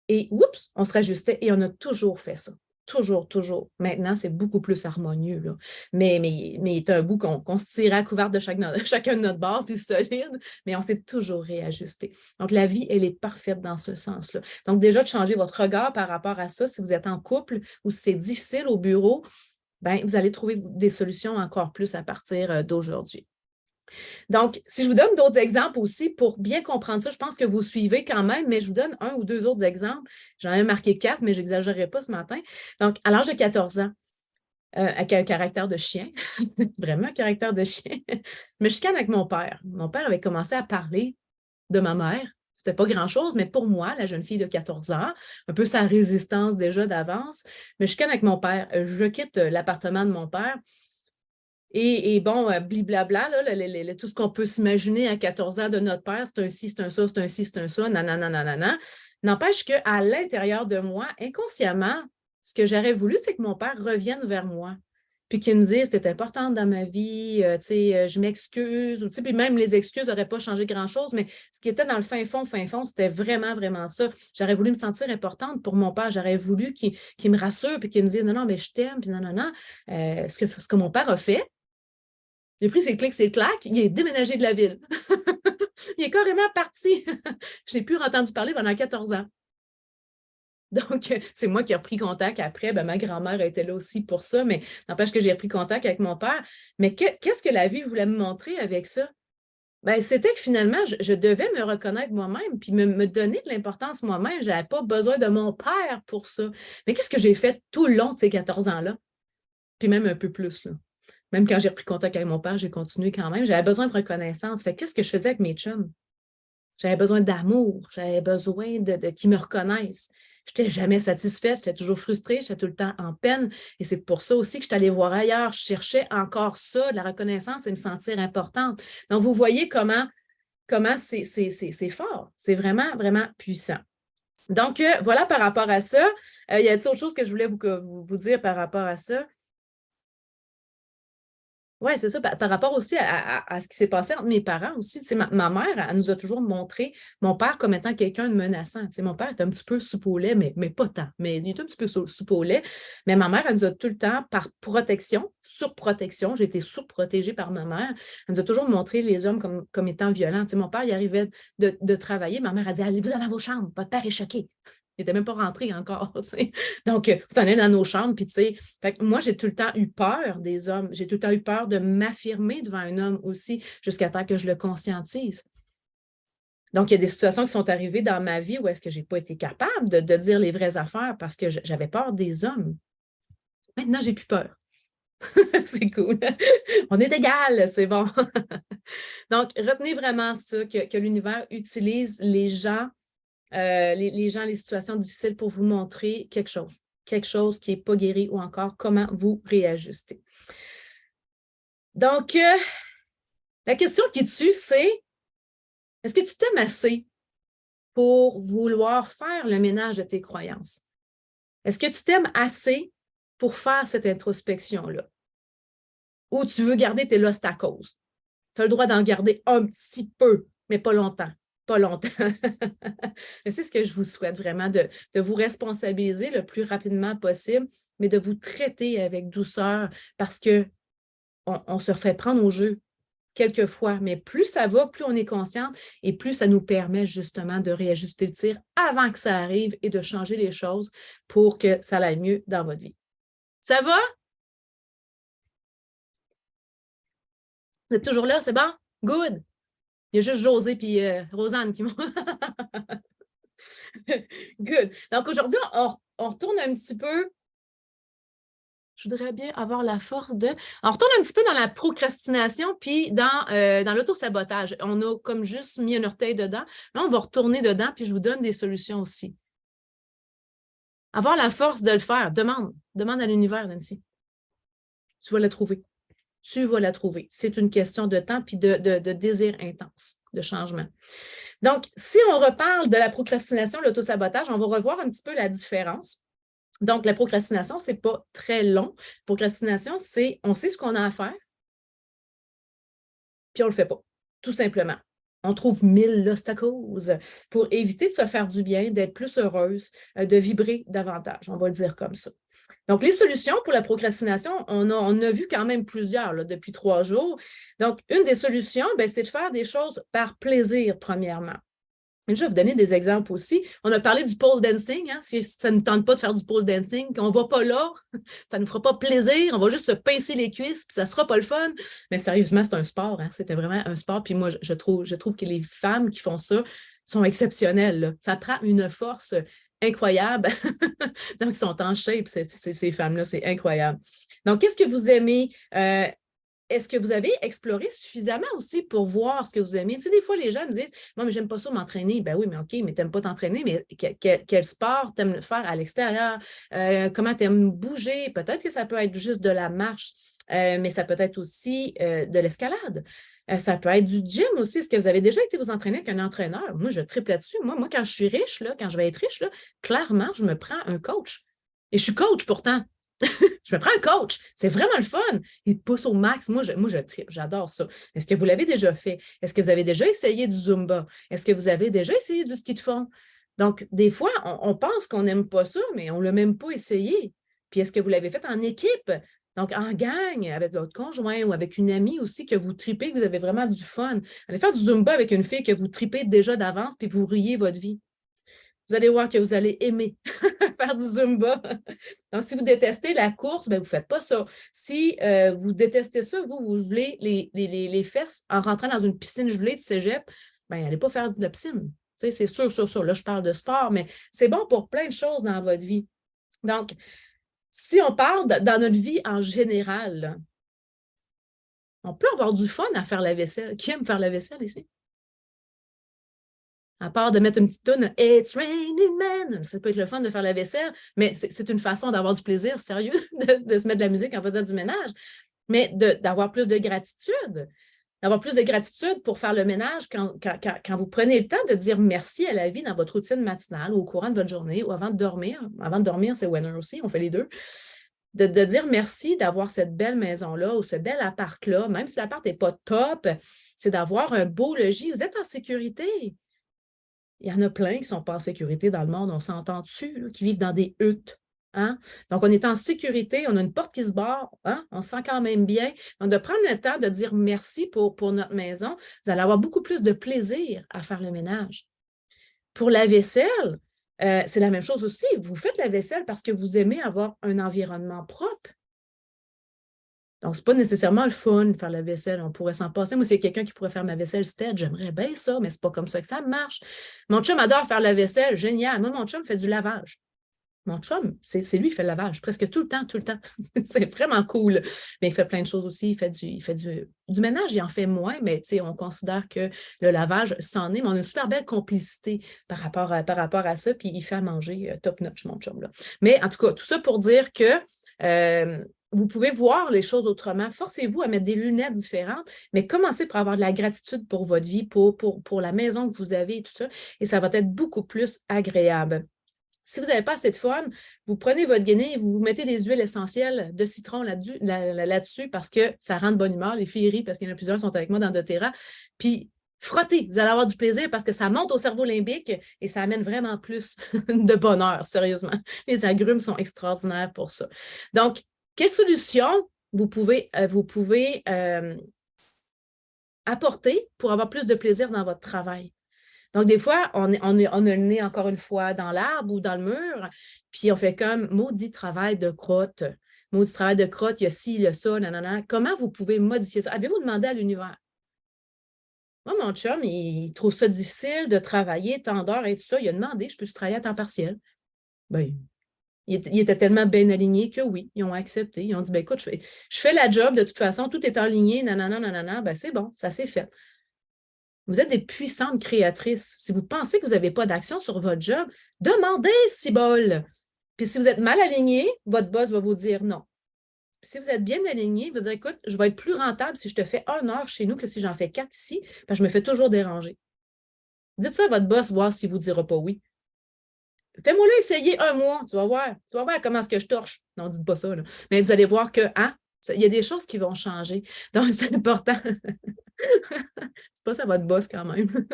Et oups, on se rajustait et on a toujours fait ça. Toujours, toujours. Maintenant, c'est beaucoup plus harmonieux, là. Mais c'est un bout qu'on se tirait à couvert de chacun de notre bord, puis solide, mais on s'est toujours réajusté. Donc, la vie, elle est parfaite dans ce sens-là. Donc, déjà, de changer votre regard par rapport à ça, si vous êtes en couple ou si c'est difficile au bureau, bien, vous allez trouver des solutions encore plus à partir d'aujourd'hui. Donc, si je vous donne d'autres exemples aussi pour bien comprendre ça, je pense que vous suivez quand même, mais je vous donne un ou deux autres exemples. J'en ai marqué 4, mais je n'exagérerai pas ce matin. Donc, à l'âge de 14 ans, avec un caractère de chien, vraiment un caractère de chien, je me chicane avec mon père. Mon père avait commencé à parler de ma mère. C'était pas grand-chose, mais pour moi, la jeune fille de 14 ans, un peu sa résistance déjà d'avance, je me chicane avec mon père. Je quitte l'appartement de mon père. Et bon, bliblabla, là, tout ce qu'on peut s'imaginer à 14 ans de notre père, c'est un ci, c'est un ça, c'est un ci, c'est un ça, nanana, nanana. N'empêche qu'à l'intérieur de moi, inconsciemment, ce que j'aurais voulu, c'est que mon père revienne vers moi. Puis qu'il me dise, c'était important dans ma vie, tu sais, je m'excuse. Puis même les excuses n'auraient pas changé grand-chose, mais ce qui était dans le fin fond, c'était vraiment, vraiment ça. J'aurais voulu me sentir importante pour mon père. J'aurais voulu qu'il me rassure, puis qu'il me dise, non, non, mais je t'aime, puis non, non, non. Ce que mon père a fait, il a pris ses clics, ses claques, il est déménagé de la ville. Il est carrément parti. Je n'ai plus entendu parler pendant 14 ans. Donc, c'est moi qui ai repris contact après. Ben, ma grand-mère était là aussi pour ça, mais n'empêche que j'ai repris contact avec mon père. Mais qu'est-ce que la vie voulait me montrer avec ça? Ben, c'était que finalement, je devais me reconnaître moi-même, puis me donner de l'importance moi-même. Je n'avais pas besoin de mon père pour ça. Mais qu'est-ce que j'ai fait tout le long de ces 14 ans-là? Puis même un peu plus, là. Même quand j'ai repris contact avec mon père, j'ai continué quand même. J'avais besoin de reconnaissance. Fait qu'est-ce que je faisais avec mes chums? J'avais besoin d'amour. J'avais besoin qu'ils me reconnaissent. Je n'étais jamais satisfaite. J'étais toujours frustrée. J'étais tout le temps en peine. Et c'est pour ça aussi que je suis allée voir ailleurs. Je cherchais encore ça, de la reconnaissance et me sentir importante. Donc, vous voyez comment c'est fort. C'est vraiment, vraiment puissant. Donc, voilà par rapport à ça. Il y a autre chose que je voulais vous dire par rapport à ça? Oui, c'est ça. Par rapport aussi à ce qui s'est passé entre mes parents aussi. Tu sais, ma mère, elle nous a toujours montré mon père comme étant quelqu'un de menaçant. Tu sais, mon père est un petit peu soupe au lait, mais pas tant. Mais il est un petit peu soupe au lait. Mais ma mère, elle nous a tout le temps, par protection, surprotection, j'ai été surprotégée par ma mère, elle nous a toujours montré les hommes comme étant violents. Tu sais, mon père, il arrivait de travailler. Ma mère a dit, allez-vous dans vos chambres, votre père est choqué. Il n'était même pas rentré encore. Tu sais. Donc, vous en allez dans nos chambres, puis tu sais, fait que moi, j'ai tout le temps eu peur des hommes. J'ai tout le temps eu peur de m'affirmer devant un homme aussi, jusqu'à temps que je le conscientise. Donc, il y a des situations qui sont arrivées dans ma vie où est-ce que je n'ai pas été capable de dire les vraies affaires parce que j'avais peur des hommes. Maintenant, j'ai plus peur. C'est cool. On est égal, c'est bon. Donc, retenez vraiment ça, que l'univers utilise les gens, les situations difficiles pour vous montrer quelque chose qui n'est pas guéri ou encore comment vous réajuster. Donc, la question qui tue, c'est est-ce que tu t'aimes assez pour vouloir faire le ménage de tes croyances? Est-ce que tu t'aimes assez pour faire cette introspection-là? Ou tu veux garder tes lost à cause? Tu as le droit d'en garder un petit peu, mais pas longtemps. Pas longtemps. C'est ce que je vous souhaite vraiment, de vous responsabiliser le plus rapidement possible, mais de vous traiter avec douceur parce qu'on se fait prendre au jeu quelquefois. Mais plus ça va, plus on est consciente et plus ça nous permet justement de réajuster le tir avant que ça arrive et de changer les choses pour que ça aille mieux dans votre vie. Ça va? Vous êtes toujours là? C'est bon? Good! Il y a juste José et Rosanne qui m'ont... Good. Donc, aujourd'hui, on retourne un petit peu. Je voudrais bien avoir la force de... On retourne un petit peu dans la procrastination puis dans l'autosabotage. On a comme juste mis un orteil dedans. Là, on va retourner dedans puis je vous donne des solutions aussi. Avoir la force de le faire. Demande à l'univers, Nancy. Tu vas la trouver. Tu vas la trouver. C'est une question de temps puis de désir intense, de changement. Donc, si on reparle de la procrastination, l'autosabotage, on va revoir un petit peu la différence. Donc, la procrastination, ce n'est pas très long. Procrastination, c'est on sait ce qu'on a à faire, puis on ne le fait pas, tout simplement. On trouve 1000 obstacles pour éviter de se faire du bien, d'être plus heureuse, de vibrer davantage. On va le dire comme ça. Donc, les solutions pour la procrastination, on a vu quand même plusieurs là, depuis 3 jours. Donc, une des solutions, c'est de faire des choses par plaisir, premièrement. Je vais vous donner des exemples aussi. On a parlé du pole dancing. Hein? Si ça ne tente pas de faire du pole dancing, qu'on ne va pas là, ça ne nous fera pas plaisir. On va juste se pincer les cuisses, puis ça ne sera pas le fun. Mais sérieusement, c'est un sport. Hein? C'était vraiment un sport. Puis moi, je trouve que les femmes qui font ça sont exceptionnelles. Là. Ça prend une force incroyable. Donc, ils sont en shape, ces femmes-là. C'est incroyable. Donc, qu'est-ce que vous aimez? Est-ce que vous avez exploré suffisamment aussi pour voir ce que vous aimez? Tu sais, des fois, les gens me disent « Moi, mais j'aime pas ça m'entraîner. » Ben oui, mais OK, mais tu n'aimes pas t'entraîner, mais quel sport tu aimes faire à l'extérieur? Comment tu aimes bouger? Peut-être que ça peut être juste de la marche, mais ça peut être aussi de l'escalade. Ça peut être du gym aussi. Est-ce que vous avez déjà été vous entraîner avec un entraîneur? Moi, je triple là-dessus. Moi, quand je suis riche, là, quand je vais être riche, là, clairement, je me prends un coach. Et je suis coach pourtant. Je me prends un coach. C'est vraiment le fun. Il te pousse au max. Moi, j'adore ça. Est-ce que vous l'avez déjà fait? Est-ce que vous avez déjà essayé du Zumba? Est-ce que vous avez déjà essayé du ski de fond? Donc, des fois, on pense qu'on n'aime pas ça, mais on ne l'a même pas essayé. Puis, est-ce que vous l'avez fait en équipe? Donc, en gang, avec votre conjoint ou avec une amie aussi que vous tripez, que vous avez vraiment du fun. Allez faire du Zumba avec une fille que vous tripez déjà d'avance, puis vous riez votre vie. Vous allez voir que vous allez aimer faire du Zumba. Donc, si vous détestez la course, vous ne faites pas ça. Si vous détestez ça, vous gelez les fesses en rentrant dans une piscine gelée de cégep, n'allez pas faire de la piscine. C'est sûr. Là, je parle de sport, mais c'est bon pour plein de choses dans votre vie. Donc, si on parle dans notre vie en général, là, on peut avoir du fun à faire la vaisselle. Qui aime faire la vaisselle ici? À part de mettre une petite toune « It's raining men », ça peut être le fun de faire la vaisselle, mais c'est une façon d'avoir du plaisir, sérieux, de se mettre de la musique en faisant du ménage, mais d'avoir plus de gratitude. D'avoir plus de gratitude pour faire le ménage quand vous prenez le temps de dire merci à la vie dans votre routine matinale ou au courant de votre journée ou avant de dormir. Avant de dormir, c'est winner aussi, on fait les deux. De dire merci d'avoir cette belle maison-là ou ce bel appart-là, même si l'appart n'est pas top, c'est d'avoir un beau logis. Vous êtes en sécurité. Il y en a plein qui ne sont pas en sécurité dans le monde, on s'entend dessus, qui vivent dans des huttes. Hein? Donc, on est en sécurité, on a une porte qui se barre, hein? On se sent quand même bien. Donc, de prendre le temps de dire merci pour notre maison, vous allez avoir beaucoup plus de plaisir à faire le ménage. Pour la vaisselle, c'est la même chose aussi. Vous faites la vaisselle parce que vous aimez avoir un environnement propre. Donc, ce n'est pas nécessairement le fun de faire la vaisselle. On pourrait s'en passer. Moi, c'est quelqu'un qui pourrait faire ma vaisselle stead. J'aimerais bien ça, mais ce n'est pas comme ça que ça marche. Mon chum adore faire la vaisselle. Génial. Moi, mon chum fait du lavage. Mon chum, c'est lui qui fait le lavage presque tout le temps, tout le temps. C'est vraiment cool. Mais il fait plein de choses aussi. Il fait du ménage, il en fait moins, mais on considère que le lavage, c'en est. Mais on a une super belle complicité par rapport à ça. Puis il fait à manger top notch, mon chum. Là. Mais en tout cas, tout ça pour dire que vous pouvez voir les choses autrement. Forcez-vous à mettre des lunettes différentes, mais commencez par avoir de la gratitude pour votre vie, pour la maison que vous avez et tout ça, et ça va être beaucoup plus agréable. Si vous n'avez pas assez de fun, vous prenez votre guenille, vous mettez des huiles essentielles de citron là-dessus parce que ça rend de bonne humeur. Les filles rient parce qu'il y en a plusieurs qui sont avec moi dans doTERRA. Puis frottez, vous allez avoir du plaisir parce que ça monte au cerveau limbique et ça amène vraiment plus de bonheur, sérieusement. Les agrumes sont extraordinaires pour ça. Donc, quelle solution vous pouvez apporter pour avoir plus de plaisir dans votre travail? Donc, des fois, on a le nez, encore une fois, dans l'arbre ou dans le mur, puis on fait comme maudit travail de crotte. Maudit travail de crotte, il y a ci, il y a ça, nanana. Comment vous pouvez modifier ça? Avez-vous demandé à l'univers? Moi, mon chum, il trouve ça difficile de travailler tant d'heures et tout ça. Il a demandé, je peux travailler à temps partiel? Ben, il était tellement bien aligné que oui, ils ont accepté. Ils ont dit, ben, écoute, je fais la job, de toute façon, tout est aligné, nanana, nanana, ben, c'est bon, ça s'est fait. Vous êtes des puissantes créatrices. Si vous pensez que vous n'avez pas d'action sur votre job, demandez, cibole. Puis si vous êtes mal aligné, votre boss va vous dire non. Puis si vous êtes bien aligné, il va dire, écoute, je vais être plus rentable si je te fais 1 heure chez nous que si j'en fais 4 ici, parce que je me fais toujours déranger. Dites ça à votre boss, voir s'il ne vous dira pas oui. Fais-moi là essayer 1 mois, tu vas voir. Tu vas voir comment est-ce que je torche. Non, dites pas ça, là. Mais vous allez voir que, il y a des choses qui vont changer. Donc, c'est important. C'est pas ça votre boss quand même.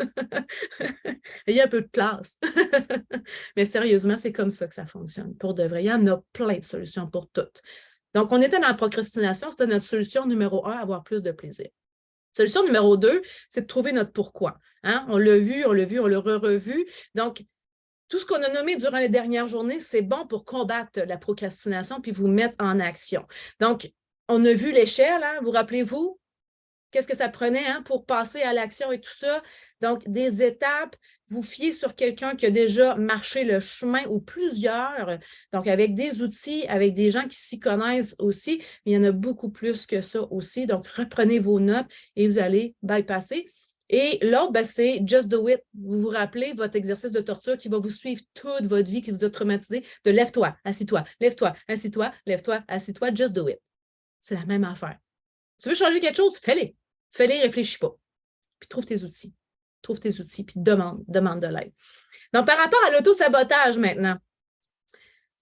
Ayez un peu de classe. Mais sérieusement, c'est comme ça que ça fonctionne. Pour de vrai, il y en a plein de solutions pour toutes. Donc, on était dans la procrastination, c'était notre solution numéro 1, avoir plus de plaisir. Solution numéro 2, c'est de trouver notre pourquoi. Hein? On l'a vu, on l'a revu. Donc, tout ce qu'on a nommé durant les dernières journées, c'est bon pour combattre la procrastination puis vous mettre en action. Donc, on a vu l'échelle, hein? Vous rappelez-vous? Qu'est-ce que ça prenait pour passer à l'action et tout ça? Donc, des étapes, vous fiez sur quelqu'un qui a déjà marché le chemin ou plusieurs, donc avec des outils, avec des gens qui s'y connaissent aussi, mais il y en a beaucoup plus que ça aussi. Donc, reprenez vos notes et vous allez bypasser. Et l'autre, c'est Just Do It. Vous vous rappelez votre exercice de torture qui va vous suivre toute votre vie, qui vous a traumatisé, de lève-toi, assis-toi, lève-toi, assis-toi, lève-toi, assis-toi, Just Do It. C'est la même affaire. Tu veux changer quelque chose? Fais-le. Fais-les, réfléchis pas. Puis trouve tes outils. Trouve tes outils, puis demande de l'aide. Donc, par rapport à l'auto-sabotage maintenant,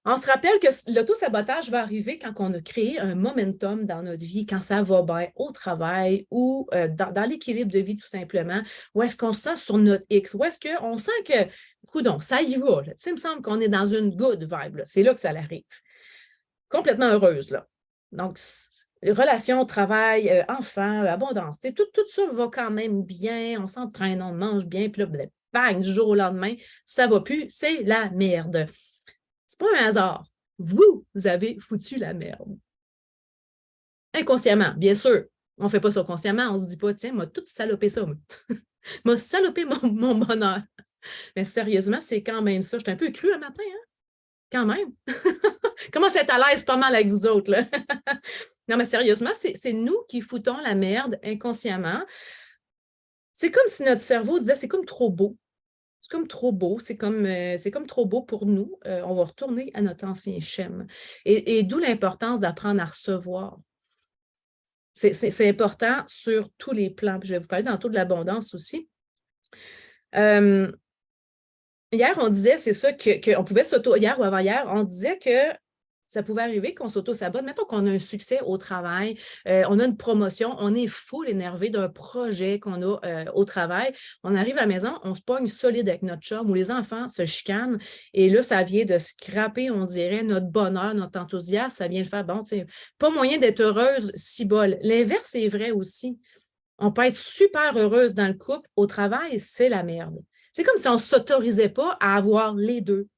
on se rappelle que l'auto-sabotage va arriver quand on a créé un momentum dans notre vie, quand ça va bien au travail ou dans l'équilibre de vie tout simplement, où est-ce qu'on se sent sur notre X, où est-ce qu'on sent que, coudonc, ça y va. Là. Il me semble qu'on est dans une good vibe. C'est là que ça arrive. Complètement heureuse. Là. Donc, relations, travail, enfants, abondance. Tout ça va quand même bien, on s'entraîne, on mange bien, puis là, bang, du jour au lendemain, ça ne va plus, c'est la merde. C'est pas un hasard. Vous avez foutu la merde. Inconsciemment, bien sûr. On ne fait pas ça consciemment, on ne se dit pas, tiens, m'a tout salopé ça, moi. M'a salopé mon bonheur. Mais sérieusement, c'est quand même ça. Je suis un peu cru un matin, hein? Quand même. Comment c'est à l'aise pas mal avec vous autres, là? Non, mais sérieusement, c'est nous qui foutons la merde inconsciemment. C'est comme si notre cerveau disait, c'est comme trop beau. C'est comme trop beau, c'est comme trop beau pour nous. On va retourner à notre ancien schéma. Et d'où l'importance d'apprendre à recevoir. C'est important sur tous les plans. Puis je vais vous parler tantôt de l'abondance aussi. Hier, on disait, c'est ça, qu'on pouvait hier ou avant-hier, on disait que ça pouvait arriver qu'on s'auto-sabote. Mettons qu'on a un succès au travail, on a une promotion, on est full énervé d'un projet qu'on a au travail. On arrive à la maison, on se pogne solide avec notre chum où les enfants se chicanent et là, ça vient de scraper, on dirait, notre bonheur, notre enthousiasme. Ça vient de faire, bon, tu sais, pas moyen d'être heureuse, si bol. L'inverse est vrai aussi. On peut être super heureuse dans le couple. Au travail, c'est la merde. C'est comme si on ne s'autorisait pas à avoir les deux.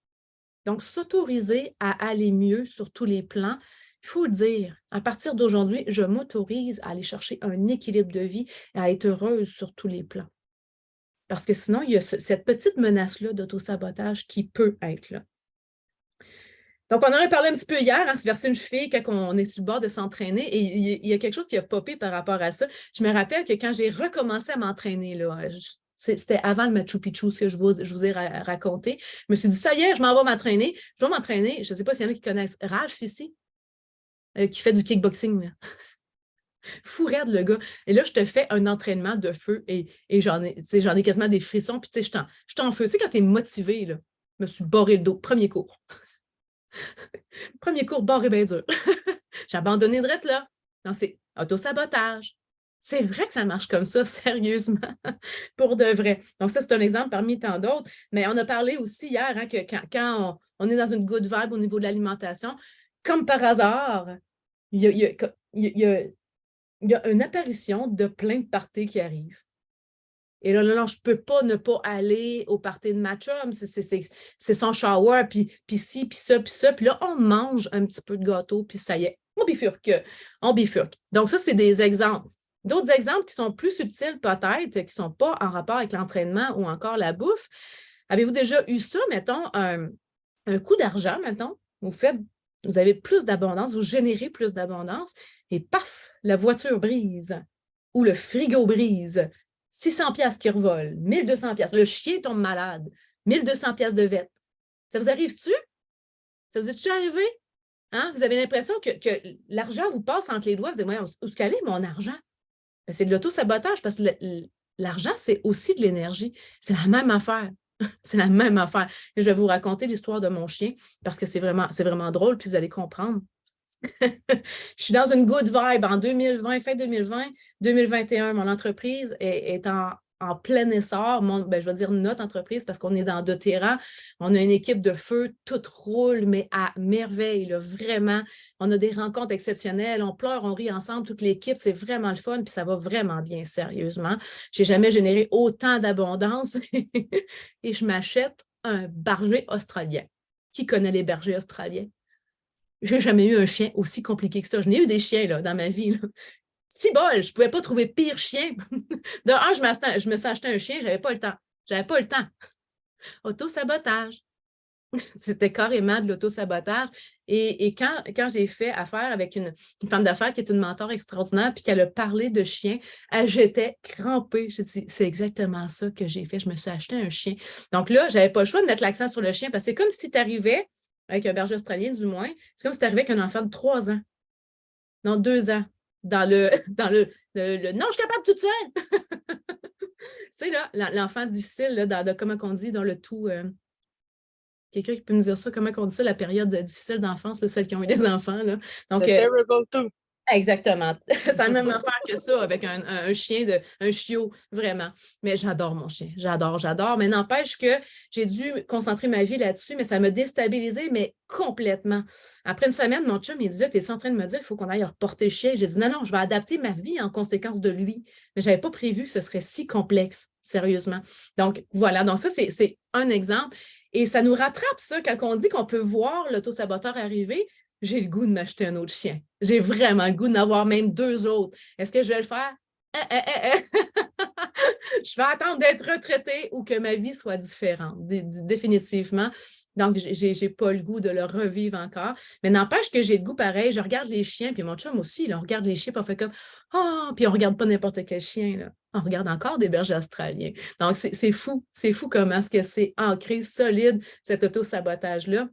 Donc, s'autoriser à aller mieux sur tous les plans, il faut le dire. À partir d'aujourd'hui, je m'autorise à aller chercher un équilibre de vie et à être heureuse sur tous les plans. Parce que sinon, il y a cette petite menace-là d'auto-sabotage qui peut être là. Donc, on en a parlé un petit peu hier, se verser une cheville quand on est sur le bord de s'entraîner. Et il y a quelque chose qui a popé par rapport à ça. Je me rappelle que quand j'ai recommencé à m'entraîner, là, c'était avant le Machu Picchu, ce que je vous ai raconté. Je me suis dit, ça y est, je m'en vais m'entraîner. Je vais m'entraîner. Je ne sais pas s'il y en a qui connaissent Ralph ici. qui fait du kickboxing. Là. Fou raide, le gars. Et là, je te fais un entraînement de feu et j'en ai quasiment des frissons. Puis, tu sais, je suis en feu. Tu sais, quand tu es motivé, là, je me suis barré le dos. Premier cours. Premier cours, barré bien dur. J'ai abandonné de là. Non, c'est autosabotage. C'est vrai que ça marche comme ça, sérieusement, pour de vrai. Donc, ça, c'est un exemple parmi tant d'autres. Mais on a parlé aussi hier hein, que quand on est dans une good vibe au niveau de l'alimentation, comme par hasard, il y a une apparition de plein de parties qui arrivent. Et là, non, je ne peux pas ne pas aller au party de ma chum. C'est son shower, puis ci, puis ça, puis ça. Puis là, on mange un petit peu de gâteau, puis ça y est, on bifurque. On bifurque. Donc, ça, c'est des exemples. D'autres exemples qui sont plus subtils peut-être, qui ne sont pas en rapport avec l'entraînement ou encore la bouffe. Avez-vous déjà eu ça, mettons, un coup d'argent, mettons? Vous avez plus d'abondance, vous générez plus d'abondance, et paf, la voiture brise ou le frigo brise. 600 pièces qui revolent, 1200 pièces. Le chien tombe malade, 1200 pièces de vette. Ça vous arrive-tu? Ça vous est-tu arrivé? Hein? Vous avez l'impression que l'argent vous passe entre les doigts. Vous dites, où est-ce qu'elle est mon argent? Ben, c'est de l'auto-sabotage parce que l'argent, c'est aussi de l'énergie. C'est la même affaire. C'est la même affaire. Et je vais vous raconter l'histoire de mon chien parce que c'est vraiment drôle, puis vous allez comprendre. Je suis dans une good vibe en 2020, fin 2020, 2021. Mon entreprise est en plein essor. Je vais dire notre entreprise parce qu'on est dans doTERRA. On a une équipe de feu, tout roule, mais à merveille, là, vraiment. On a des rencontres exceptionnelles. On pleure, on rit ensemble, toute l'équipe. C'est vraiment le fun, puis ça va vraiment bien, sérieusement. Je n'ai jamais généré autant d'abondance et je m'achète un berger australien. Qui connaît les bergers australiens? Je n'ai jamais eu un chien aussi compliqué que ça. Je n'ai eu des chiens là, dans ma vie. Là. Si bol, je ne pouvais pas trouver pire chien. De un, je me suis acheté un chien, je n'avais pas le temps. J'avais pas le temps. Autosabotage. C'était carrément de l'autosabotage. Et quand j'ai fait affaire avec une femme d'affaires qui est une mentor extraordinaire, puis qu'elle a parlé de chien, j'étais crampée. J'ai dit, c'est exactement ça que j'ai fait. Je me suis acheté un chien. Donc là, je n'avais pas le choix de mettre l'accent sur le chien parce que c'est comme si tu arrivais, avec un berger australien du moins, c'est comme si tu arrivais avec un enfant de 3 ans, non, 2 ans, dans le non, je suis capable toute seule. Tu sais, là, l'enfant difficile, là, comment on dit, dans le tout. Quelqu'un qui peut me dire ça, comment on dit ça, la période difficile d'enfance, celles qui ont eu des enfants. Là. Donc, terrible two. Exactement. C'est la même affaire que ça avec un chien, un chiot, vraiment. Mais j'adore mon chien. J'adore. Mais n'empêche que j'ai dû concentrer ma vie là-dessus, mais ça m'a déstabilisé, mais complètement. Après une semaine, mon chum, il disait, t'es en train de me dire qu'il faut qu'on aille reporter le chien. J'ai dit, non, je vais adapter ma vie en conséquence de lui. Mais je n'avais pas prévu que ce serait si complexe, sérieusement. Donc, voilà. Donc, ça, c'est un exemple. Et ça nous rattrape, ça, quand on dit qu'on peut voir l'autosaboteur arriver. J'ai le goût de m'acheter un autre chien. J'ai vraiment le goût d'en avoir même 2 autres. Est-ce que je vais le faire? Je vais attendre d'être retraitée ou que ma vie soit différente, définitivement. Donc, je n'ai pas le goût de le revivre encore. Mais n'empêche que j'ai le goût pareil. Je regarde les chiens, puis mon chum aussi, là, on regarde les chiens, puis on fait comme « Ah! » Puis on ne regarde pas n'importe quel chien. Là. On regarde encore des bergers australiens. Donc, c'est fou. C'est fou comment est-ce que c'est ancré, solide, cet auto-sabotage-là.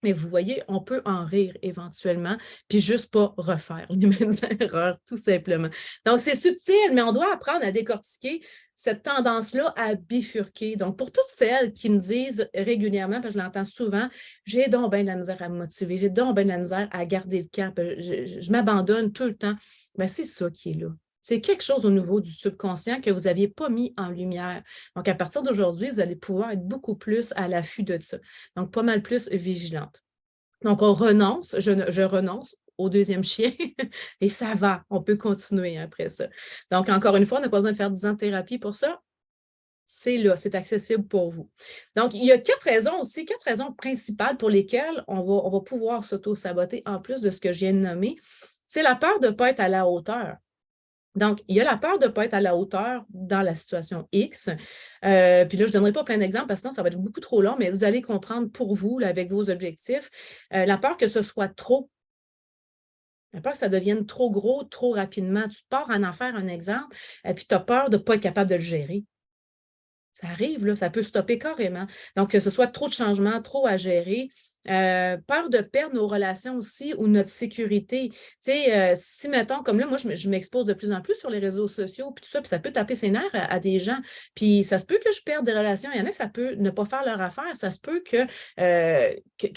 Mais vous voyez, on peut en rire éventuellement, puis juste pas refaire les mêmes erreurs, tout simplement. Donc, c'est subtil, mais on doit apprendre à décortiquer cette tendance-là à bifurquer. Donc, pour toutes celles qui me disent régulièrement, parce que je l'entends souvent, j'ai donc bien de la misère à me motiver, j'ai donc bien de la misère à garder le cap, je m'abandonne tout le temps. Bien, c'est ça qui est là. C'est quelque chose au niveau du subconscient que vous n'aviez pas mis en lumière. Donc, à partir d'aujourd'hui, vous allez pouvoir être beaucoup plus à l'affût de ça. Donc, pas mal plus vigilante. Donc, on renonce, je renonce au 2e chien et ça va, on peut continuer après ça. Donc, encore une fois, on n'a pas besoin de faire 10 ans de thérapie pour ça. C'est là, c'est accessible pour vous. Donc, il y a 4 raisons aussi, 4 raisons principales pour lesquelles on va pouvoir s'auto-saboter en plus de ce que je viens de nommer. C'est la peur de ne pas être à la hauteur. Donc, il y a la peur de ne pas être à la hauteur dans la situation X. Puis là, je ne donnerai pas plein d'exemples parce que sinon, ça va être beaucoup trop long, mais vous allez comprendre pour vous, là, avec vos objectifs, la peur que ce soit trop. La peur que ça devienne trop gros, trop rapidement. Tu te pars en affaire, un exemple, et puis tu as peur de ne pas être capable de le gérer. Ça arrive, là, ça peut stopper carrément. Donc, que ce soit trop de changements, trop à gérer, Peur de perdre nos relations aussi ou notre sécurité. Tu sais, si, mettons, comme là, moi, je m'expose de plus en plus sur les réseaux sociaux, puis tout ça, puis ça peut taper ses nerfs à des gens. Puis ça se peut que je perde des relations. Il y en a, ça peut ne pas faire leur affaire. Ça se peut que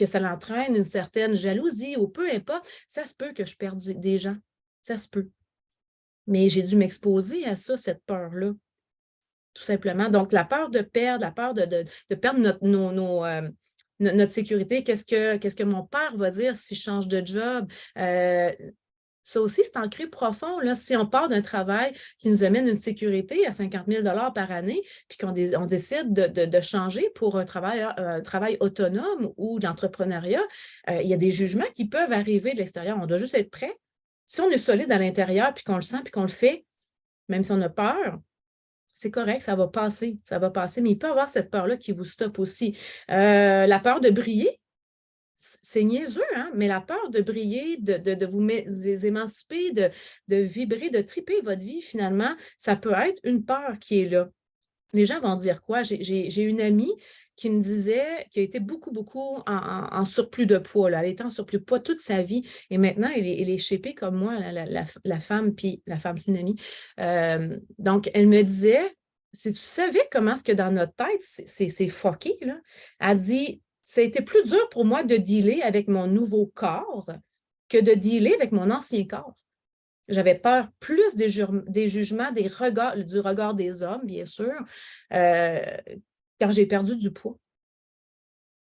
ça l'entraîne une certaine jalousie ou peu importe. Ça se peut que je perde des gens. Ça se peut. Mais j'ai dû m'exposer à ça, cette peur-là, tout simplement. Donc, la peur de perdre, la peur de perdre notre sécurité. Qu'est-ce que mon père va dire si je change de job? Ça aussi, c'est ancré profond. Là. Si on part d'un travail qui nous amène une sécurité à 50 000 par année, puis on décide de changer pour un travail autonome ou d'entrepreneuriat, il y a des jugements qui peuvent arriver de l'extérieur. On doit juste être prêt. Si on est solide à l'intérieur, puis qu'on le sent, puis qu'on le fait, même si on a peur, c'est correct, ça va passer, mais il peut y avoir cette peur-là qui vous stoppe aussi. La peur de briller, c'est niaiseux, hein? Mais la peur de briller, de vous émanciper, de vibrer, de triper votre vie, finalement, ça peut être une peur qui est là. Les gens vont dire quoi? J'ai une amie qui me disait qu'elle était beaucoup, beaucoup en surplus de poids. Là. Elle était en surplus de poids toute sa vie et maintenant, elle est shapée comme moi, la femme, puis la femme, c'est une amie. Donc, elle me disait, si tu savais comment est-ce que dans notre tête, c'est fucké, là, elle dit, ça a été plus dur pour moi de dealer avec mon nouveau corps que de dealer avec mon ancien corps. J'avais peur plus des jugements, du regard des hommes, bien sûr, quand j'ai perdu du poids.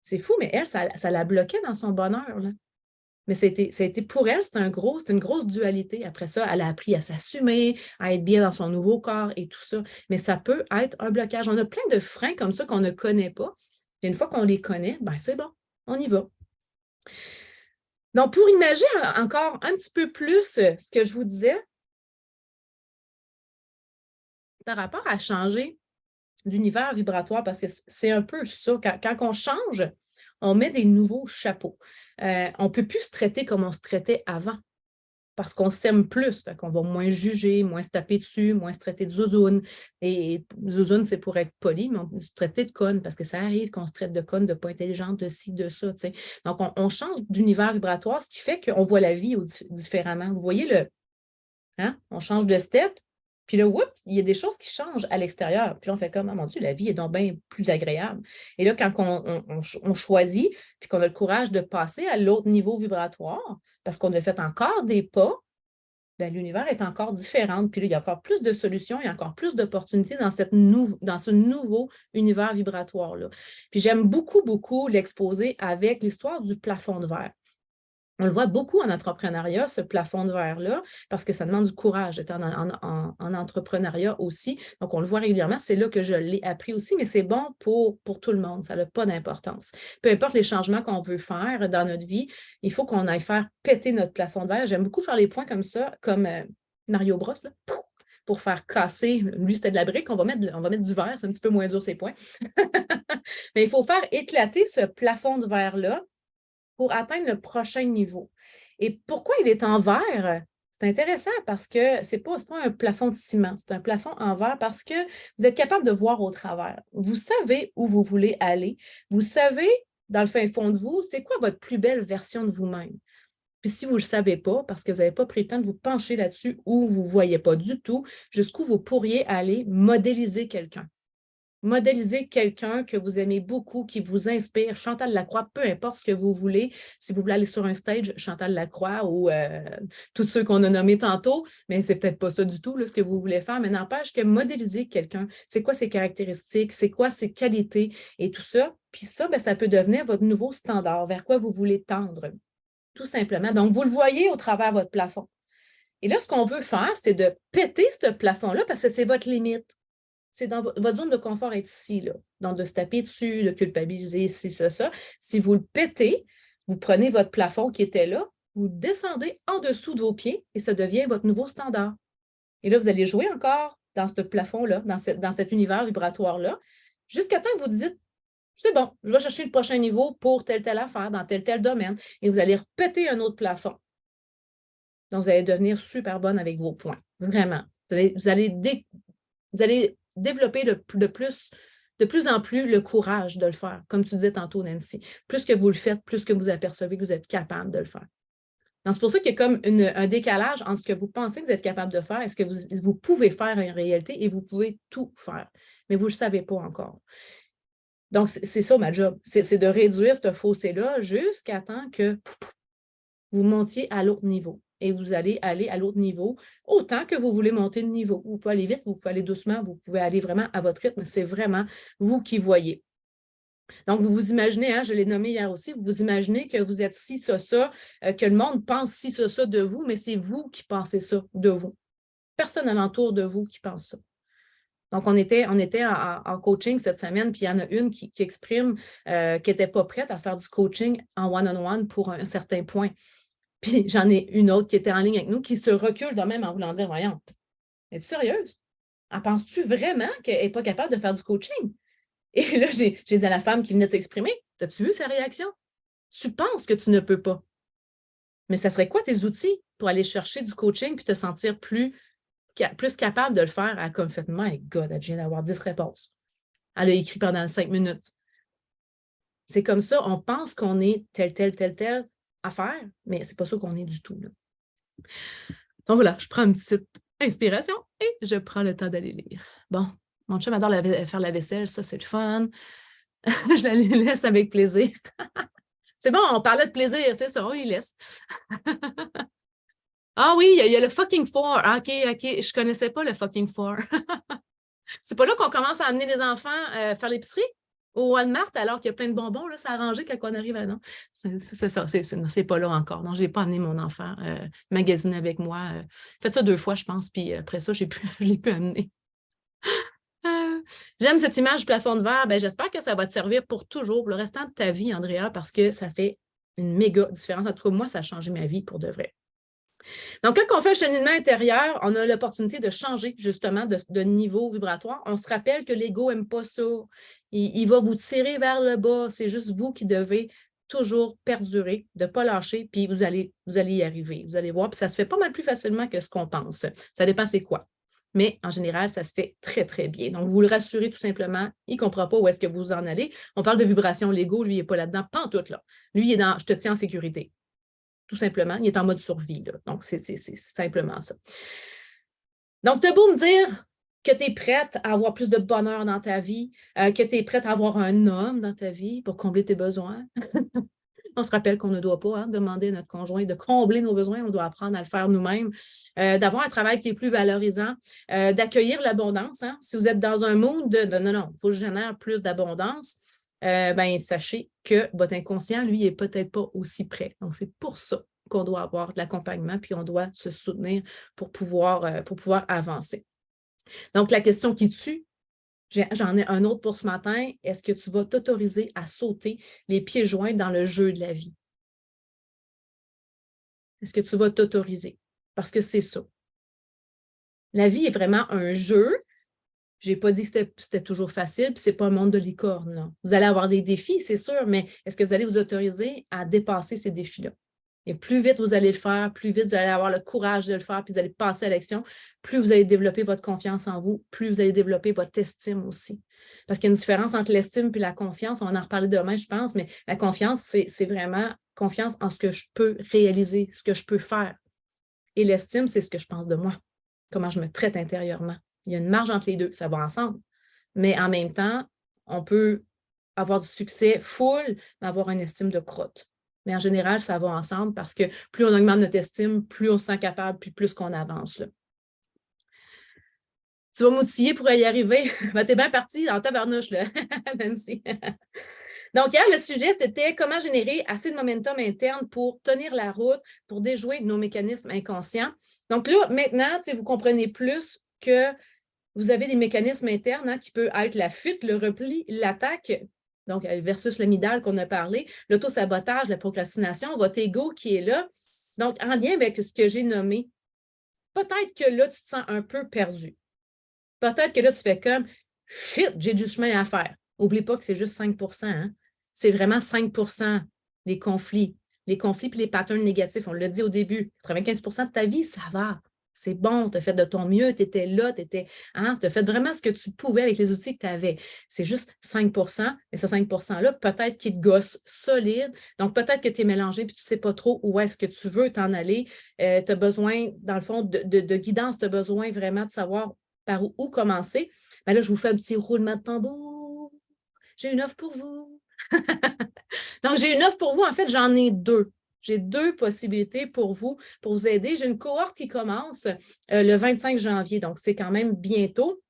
C'est fou, mais elle, ça la bloquait dans son bonheur, là. Mais ça a été pour elle, c'était une grosse dualité. Après ça, elle a appris à s'assumer, à être bien dans son nouveau corps et tout ça. Mais ça peut être un blocage. On a plein de freins comme ça qu'on ne connaît pas. Et une fois qu'on les connaît, ben c'est bon, on y va. Donc, pour imaginer encore un petit peu plus ce que je vous disais, par rapport à changer d'univers vibratoire, parce que c'est un peu ça. Quand on change, on met des nouveaux chapeaux. On ne peut plus se traiter comme on se traitait avant parce qu'on s'aime plus, fait qu'on va moins juger, moins se taper dessus, moins se traiter de zouzoune. Et zouzoune, c'est pour être poli, mais on se traiter de conne parce que ça arrive qu'on se traite de conne, de pas intelligente, de ci, de ça. T'sais. Donc, on change d'univers vibratoire, ce qui fait qu'on voit la vie différemment. Vous voyez hein? On change de step, puis là, whoop, il y a des choses qui changent à l'extérieur. Puis là, on fait comme, ah mon Dieu, la vie est donc bien plus agréable. Et là, quand on choisit, puis qu'on a le courage de passer à l'autre niveau vibratoire, parce qu'on a fait encore des pas, bien, l'univers est encore différent. Puis là, il y a encore plus de solutions, il y a encore plus d'opportunités dans ce nouveau univers vibratoire-là. Puis j'aime beaucoup, beaucoup l'exposer avec l'histoire du plafond de verre. On le voit beaucoup en entrepreneuriat, ce plafond de verre-là, parce que ça demande du courage d'être en entrepreneuriat aussi. Donc, on le voit régulièrement. C'est là que je l'ai appris aussi, mais c'est bon pour tout le monde. Ça n'a pas d'importance. Peu importe les changements qu'on veut faire dans notre vie, il faut qu'on aille faire péter notre plafond de verre. J'aime beaucoup faire les points comme ça, comme Mario Bros, là, pour faire casser. Lui, c'était de la brique. On va mettre du verre. C'est un petit peu moins dur, ces points. Mais il faut faire éclater ce plafond de verre-là pour atteindre le prochain niveau. Et pourquoi il est en verre? C'est intéressant parce que ce n'est pas un plafond de ciment, c'est un plafond en verre parce que vous êtes capable de voir au travers. Vous savez où vous voulez aller. Vous savez, dans le fin fond de vous, c'est quoi votre plus belle version de vous-même. Puis si vous ne le savez pas, parce que vous n'avez pas pris le temps de vous pencher là-dessus ou vous ne voyez pas du tout jusqu'où vous pourriez aller modéliser quelqu'un. Modéliser quelqu'un que vous aimez beaucoup, qui vous inspire, Chantal Lacroix, peu importe ce que vous voulez. Si vous voulez aller sur un stage, Chantal Lacroix ou tous ceux qu'on a nommés tantôt, mais c'est peut-être pas ça du tout, là, ce que vous voulez faire, mais n'empêche que modéliser quelqu'un, c'est quoi ses caractéristiques, c'est quoi ses qualités et tout ça. Puis ça, bien, ça peut devenir votre nouveau standard, vers quoi vous voulez tendre, tout simplement. Donc, vous le voyez au travers de votre plafond. Et là, ce qu'on veut faire, c'est de péter ce plafond-là parce que c'est votre limite. C'est dans votre zone de confort est ici, là. Donc, de se taper dessus, de culpabiliser, ça. Si vous le pétez, vous prenez votre plafond qui était là, vous descendez en dessous de vos pieds et ça devient votre nouveau standard. Et là, vous allez jouer encore dans ce plafond-là, dans cet univers vibratoire-là, jusqu'à temps que vous dites, c'est bon, je vais chercher le prochain niveau pour telle affaire, dans tel domaine. Et vous allez repéter un autre plafond. Donc, vous allez devenir super bonne avec vos points. Vraiment. Vous allez développer de plus de plus en plus le courage de le faire, comme tu disais tantôt, Nancy. Plus que vous le faites, plus que vous apercevez que vous êtes capable de le faire. Donc, c'est pour ça qu'il y a comme un décalage entre ce que vous pensez que vous êtes capable de faire et ce que vous pouvez faire en réalité, et vous pouvez tout faire, mais vous ne le savez pas encore. Donc, c'est ça ma job, c'est de réduire ce fossé-là jusqu'à temps que vous montiez à l'autre niveau. Et vous allez aller à l'autre niveau autant que vous voulez monter de niveau. Vous pouvez aller vite, vous pouvez aller doucement, vous pouvez aller vraiment à votre rythme. C'est vraiment vous qui voyez. Donc, vous vous imaginez, hein, je l'ai nommé hier aussi, vous vous imaginez que vous êtes ci, ça, que le monde pense ci, ça de vous, mais c'est vous qui pensez ça de vous. Personne alentour de vous qui pense ça. Donc, on était en coaching cette semaine, puis il y en a une qui exprime qu'elle n'était pas prête à faire du coaching en one-on-one pour un certain point. Puis j'en ai une autre qui était en ligne avec nous, qui se recule de même en voulant dire, voyons, es-tu sérieuse? En penses-tu vraiment qu'elle n'est pas capable de faire du coaching? Et là, j'ai dit à la femme qui venait de s'exprimer, as-tu vu sa réaction? Tu penses que tu ne peux pas. Mais ça serait quoi tes outils pour aller chercher du coaching puis te sentir plus capable de le faire? Elle a comme fait, my God, elle vient d'avoir 10 réponses. Elle a écrit pendant 5 minutes. C'est comme ça, on pense qu'on est telle affaire, mais c'est pas ça qu'on est du tout. Là. Donc voilà, je prends une petite inspiration et je prends le temps d'aller lire. Bon, mon chum adore faire la vaisselle, ça c'est le fun. Je la laisse avec plaisir. C'est bon, on parlait de plaisir, c'est ça, on les laisse. Ah oui, il y a le fucking four. Ah, OK, je connaissais pas le fucking four. C'est pas là qu'on commence à amener les enfants faire l'épicerie? Au Walmart, alors qu'il y a plein de bonbons, là, c'est arrangé quand on arrive à non. C'est ça, c'est pas là encore. Non, je n'ai pas amené mon enfant magasiner avec moi. Fait ça 2 fois, je pense, puis après ça, je l'ai pu amener. J'aime cette image du plafond de verre. Ben, j'espère que ça va te servir pour toujours, pour le restant de ta vie, Andrea, parce que ça fait une méga différence. En tout cas, moi, ça a changé ma vie pour de vrai. Donc, quand on fait un cheminement intérieur, on a l'opportunité de changer justement de niveau vibratoire. On se rappelle que l'ego n'aime pas ça. Il va vous tirer vers le bas. C'est juste vous qui devez toujours perdurer, de ne pas lâcher, puis vous allez y arriver. Vous allez voir, puis ça se fait pas mal plus facilement que ce qu'on pense. Ça dépend c'est quoi. Mais en général, ça se fait très, très bien. Donc, vous le rassurez tout simplement. Il ne comprend pas où est-ce que vous en allez. On parle de vibration, l'ego, lui, il n'est pas là-dedans, pas en tout, là. Lui, il est dans « je te tiens en sécurité ». Tout simplement, il est en mode survie. Là. Donc, c'est simplement ça. Donc, tu as beau me dire que tu es prête à avoir plus de bonheur dans ta vie, que tu es prête à avoir un homme dans ta vie pour combler tes besoins. On se rappelle qu'on ne doit pas demander à notre conjoint de combler nos besoins, on doit apprendre à le faire nous-mêmes, d'avoir un travail qui est plus valorisant, d'accueillir l'abondance. Hein. Si vous êtes dans un mood de non, il faut que je génère plus d'abondance, sachez que votre inconscient, lui, n'est peut-être pas aussi prêt. Donc, c'est pour ça qu'on doit avoir de l'accompagnement, puis on doit se soutenir pour pouvoir avancer. Donc, la question qui tue, j'en ai un autre pour ce matin. Est-ce que tu vas t'autoriser à sauter les pieds joints dans le jeu de la vie? Est-ce que tu vas t'autoriser? Parce que c'est ça. La vie est vraiment un jeu. Je n'ai pas dit que c'était toujours facile, puis ce n'est pas un monde de licorne. Là. Vous allez avoir des défis, c'est sûr, mais est-ce que vous allez vous autoriser à dépasser ces défis-là? Et plus vite vous allez le faire, plus vite vous allez avoir le courage de le faire, puis vous allez passer à l'action, plus vous allez développer votre confiance en vous, plus vous allez développer votre estime aussi. Parce qu'il y a une différence entre l'estime et la confiance. On va en reparler demain, je pense, mais la confiance, c'est vraiment confiance en ce que je peux réaliser, ce que je peux faire. Et l'estime, c'est ce que je pense de moi, comment je me traite intérieurement. Il y a une marge entre les deux, ça va ensemble. Mais en même temps, on peut avoir du succès full, mais avoir une estime de crotte. Mais en général, ça va ensemble parce que plus on augmente notre estime, plus on se sent capable, puis plus qu'on avance. Là. Tu vas m'outiller pour y arriver. Ben, t'es bien parti dans ta barnouche, là, Nancy. Donc, hier, le sujet, c'était comment générer assez de momentum interne pour tenir la route, pour déjouer nos mécanismes inconscients. Donc là, maintenant, vous comprenez plus que vous avez des mécanismes internes qui peuvent être la fuite, le repli, l'attaque, donc versus l'amygdale qu'on a parlé, l'autosabotage, la procrastination, votre ego qui est là. Donc, en lien avec ce que j'ai nommé, peut-être que là, tu te sens un peu perdu. Peut-être que là, tu fais comme « shit, j'ai du chemin à faire ». N'oublie pas que c'est juste 5 hein? C'est vraiment 5 les conflits. Les conflits et les patterns négatifs. On l'a dit au début, 95 de ta vie, ça va. C'est bon, tu as fait de ton mieux, tu étais là, tu as fait vraiment ce que tu pouvais avec les outils que tu avais. C'est juste 5 et ce 5 %-là, peut-être qu'il te gosse solide. Donc, peut-être que tu es mélangé et tu ne sais pas trop où est-ce que tu veux t'en aller. Tu as besoin, dans le fond, de guidance, tu as besoin vraiment de savoir par où commencer. Bien là, je vous fais un petit roulement de tambour. J'ai une offre pour vous. Donc, j'ai une offre pour vous. En fait, j'en ai deux. J'ai deux possibilités pour vous aider. J'ai une cohorte qui commence le 25 janvier, donc c'est quand même bientôt.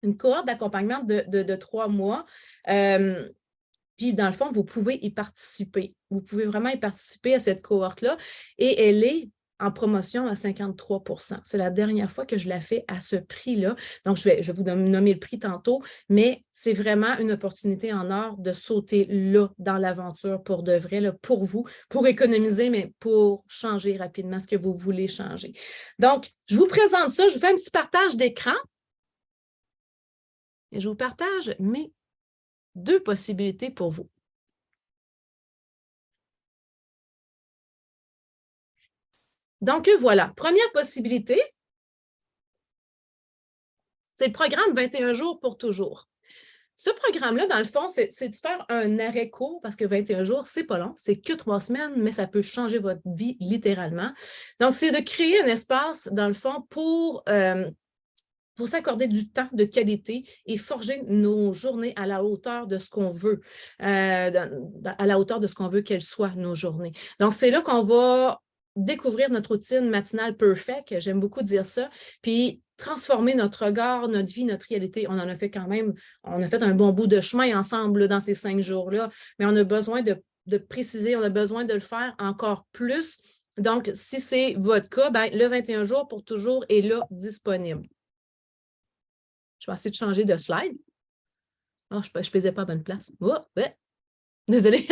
Une cohorte d'accompagnement de 3 mois. Puis, dans le fond, vous pouvez y participer. Vous pouvez vraiment y participer à cette cohorte-là. Et elle est en promotion à 53 %. C'est la dernière fois que je la fais à ce prix-là. Donc, je vais vous nommer le prix tantôt, mais c'est vraiment une opportunité en or de sauter là dans l'aventure pour de vrai, là, pour vous, pour économiser, mais pour changer rapidement ce que vous voulez changer. Donc, je vous présente ça. Je vous fais un petit partage d'écran. Et je vous partage mes deux possibilités pour vous. Donc, voilà. Première possibilité, c'est le programme 21 jours pour toujours. Ce programme-là, dans le fond, c'est de faire un arrêt court parce que 21 jours, c'est pas long, c'est que 3 semaines, mais ça peut changer votre vie littéralement. Donc, c'est de créer un espace, dans le fond, pour s'accorder du temps de qualité et forger nos journées à la hauteur de ce qu'on veut, à la hauteur de ce qu'on veut qu'elles soient, nos journées. Donc, c'est là qu'on va découvrir notre routine matinale perfect, j'aime beaucoup dire ça, puis transformer notre regard, notre vie, notre réalité. On en a fait quand même, on a fait un bon bout de chemin ensemble dans ces 5 jours-là, mais on a besoin de préciser, on a besoin de le faire encore plus. Donc, si c'est votre cas, ben, le 21 jours pour toujours est là disponible. Je vais essayer de changer de slide. Oh, je ne pesais pas à bonne place. Oh, ouais. Désolée.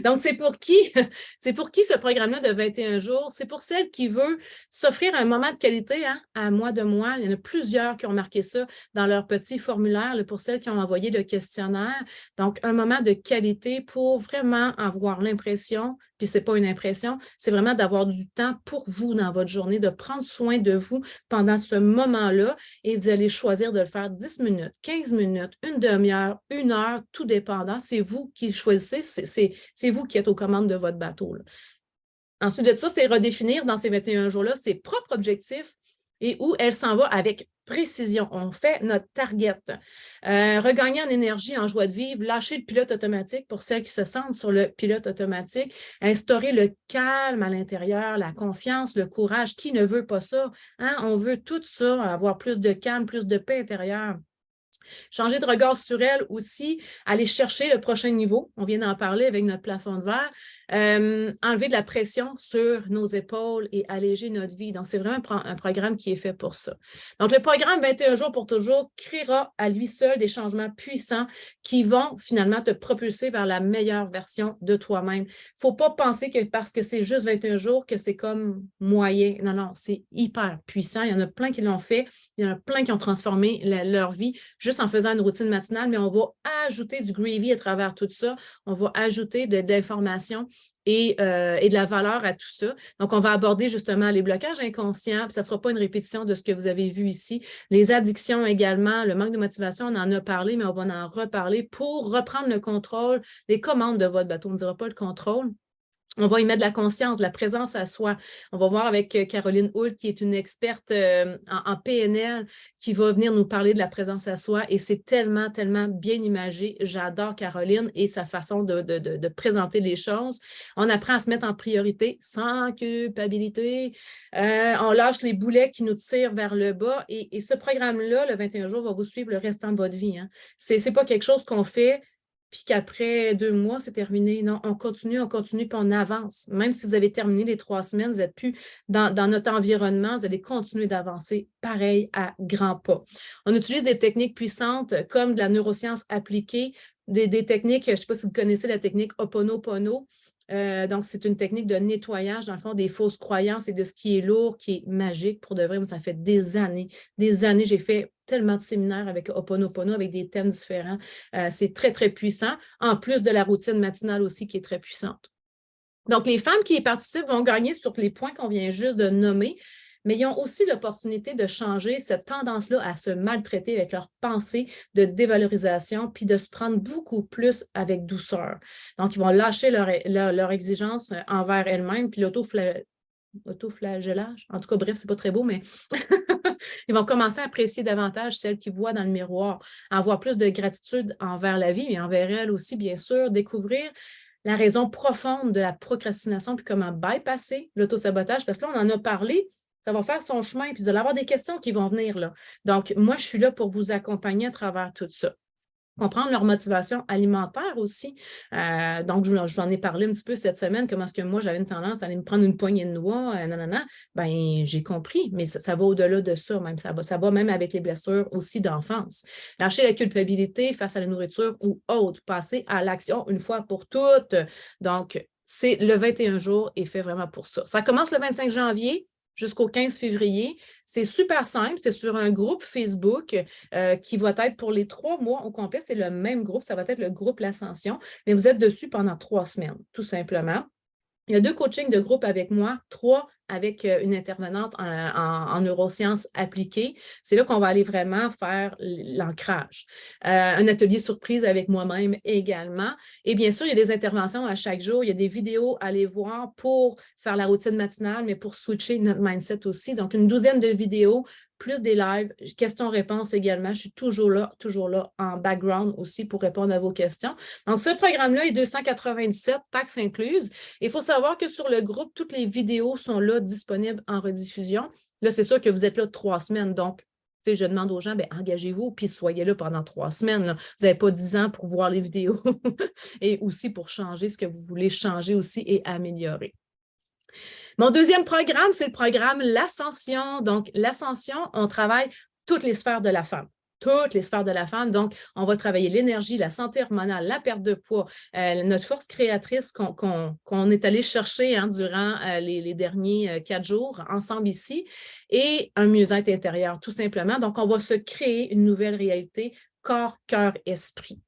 Donc, c'est pour qui ce programme-là de 21 jours? C'est pour celle qui veut s'offrir un moment de qualité à moi de moi. Il y en a plusieurs qui ont marqué ça dans leur petit formulaire, là, pour celles qui ont envoyé le questionnaire. Donc, un moment de qualité pour vraiment avoir l'impression, puis ce n'est pas une impression, c'est vraiment d'avoir du temps pour vous dans votre journée, de prendre soin de vous pendant ce moment-là et vous allez choisir de le faire 10 minutes, 15 minutes, une demi-heure, 1 heure, tout dépendant. C'est vous qui choisissez, c'est vous qui êtes aux commandes de votre bateau, là. Ensuite de ça, c'est redéfinir dans ces 21 jours-là ses propres objectifs et où elle s'en va avec précision. On fait notre target. Regagner en énergie, en joie de vivre, lâcher le pilote automatique pour celles qui se sentent sur le pilote automatique, instaurer le calme à l'intérieur, la confiance, le courage. Qui ne veut pas ça? On veut tout ça, avoir plus de calme, plus de paix intérieure. Changer de regard sur elle aussi, aller chercher le prochain niveau. On vient d'en parler avec notre plafond de verre. Enlever de la pression sur nos épaules et alléger notre vie. Donc, c'est vraiment un programme qui est fait pour ça. Donc, le programme 21 jours pour toujours créera à lui seul des changements puissants qui vont finalement te propulser vers la meilleure version de toi-même. Il ne faut pas penser que parce que c'est juste 21 jours que c'est comme moyen. Non, non, c'est hyper puissant. Il y en a plein qui l'ont fait. Il y en a plein qui ont transformé leur vie juste en faisant une routine matinale, mais on va ajouter du gravy à travers tout ça. On va ajouter de l'information et de la valeur à tout ça. Donc, on va aborder justement les blocages inconscients, puis ça ne sera pas une répétition de ce que vous avez vu ici. Les addictions également, le manque de motivation, on en a parlé, mais on va en reparler pour reprendre le contrôle, les commandes de votre bateau. On ne dira pas le contrôle. On va y mettre de la conscience, de la présence à soi. On va voir avec Caroline Hoult, qui est une experte en PNL, qui va venir nous parler de la présence à soi. Et c'est tellement, tellement bien imagé. J'adore Caroline et sa façon de présenter les choses. On apprend à se mettre en priorité sans culpabilité. On lâche les boulets qui nous tirent vers le bas. Et ce programme-là, le 21 jours, va vous suivre le restant de votre vie. Ce n'est pas quelque chose qu'on fait puis qu'après 2 mois, c'est terminé. Non, on continue, puis on avance. Même si vous avez terminé les 3 semaines, vous n'êtes plus dans notre environnement, vous allez continuer d'avancer pareil à grands pas. On utilise des techniques puissantes comme de la neuroscience appliquée, des techniques, je ne sais pas si vous connaissez la technique Ho'oponopono. Donc, c'est une technique de nettoyage, dans le fond, des fausses croyances et de ce qui est lourd, qui est magique. Pour de vrai, moi, ça fait des années, j'ai fait tellement de séminaires avec Ho'oponopono, avec des thèmes différents. C'est très, très puissant, en plus de la routine matinale aussi qui est très puissante. Donc, les femmes qui y participent vont gagner sur les points qu'on vient juste de nommer, mais ils ont aussi l'opportunité de changer cette tendance-là à se maltraiter avec leurs pensées de dévalorisation, puis de se prendre beaucoup plus avec douceur. Donc, ils vont lâcher leur exigence envers elles-mêmes, puis l'autoflagellage. En tout cas, bref, c'est pas très beau, mais ils vont commencer à apprécier davantage celles qu'ils voient dans le miroir, avoir plus de gratitude envers la vie, mais envers elles aussi, bien sûr, découvrir la raison profonde de la procrastination, puis comment bypasser l'autosabotage, parce que là, on en a parlé, ça va faire son chemin, puis vous allez avoir des questions qui vont venir là. Donc, moi, je suis là pour vous accompagner à travers tout ça. Comprendre leur motivation alimentaire aussi. Donc, je vous en ai parlé un petit peu cette semaine, comment est-ce que moi, j'avais une tendance à aller me prendre une poignée de noix, nanana. Ben, j'ai compris, mais ça va au-delà de ça, même. Ça va même avec les blessures aussi d'enfance. Lâcher la culpabilité face à la nourriture ou autre, passer à l'action une fois pour toutes. Donc, c'est le 21 jours est fait vraiment pour ça. Ça commence le 25 janvier jusqu'au 15 février. C'est super simple, c'est sur un groupe Facebook qui va être pour les 3 mois au complet. C'est le même groupe, ça va être le groupe L'Ascension, mais vous êtes dessus pendant 3 semaines, tout simplement. Il y a 2 coachings de groupe avec moi, 3 avec une intervenante en neurosciences appliquées. C'est là qu'on va aller vraiment faire l'ancrage. Un atelier surprise avec moi-même également. Et bien sûr, il y a des interventions à chaque jour. Il y a des vidéos à aller voir pour faire la routine matinale, mais pour switcher notre mindset aussi. Donc, une douzaine de vidéos, plus des lives, questions-réponses également. Je suis toujours là en background aussi pour répondre à vos questions. Donc, ce programme-là est 297, taxes incluses. Il faut savoir que sur le groupe, toutes les vidéos sont là disponibles en rediffusion. Là, c'est sûr que vous êtes là 3 semaines. Donc, je demande aux gens, engagez-vous, puis soyez là pendant 3 semaines. Là. Vous n'avez pas 10 ans pour voir les vidéos et aussi pour changer ce que vous voulez changer aussi et améliorer. Mon deuxième programme, c'est le programme L'Ascension. Donc, l'Ascension, on travaille toutes les sphères de la femme. Toutes les sphères de la femme. Donc, on va travailler l'énergie, la santé hormonale, la perte de poids, notre force créatrice qu'on est allé chercher durant les derniers 4 jours ensemble ici et un mieux-être intérieur, tout simplement. Donc, on va se créer une nouvelle réalité corps, cœur, esprit.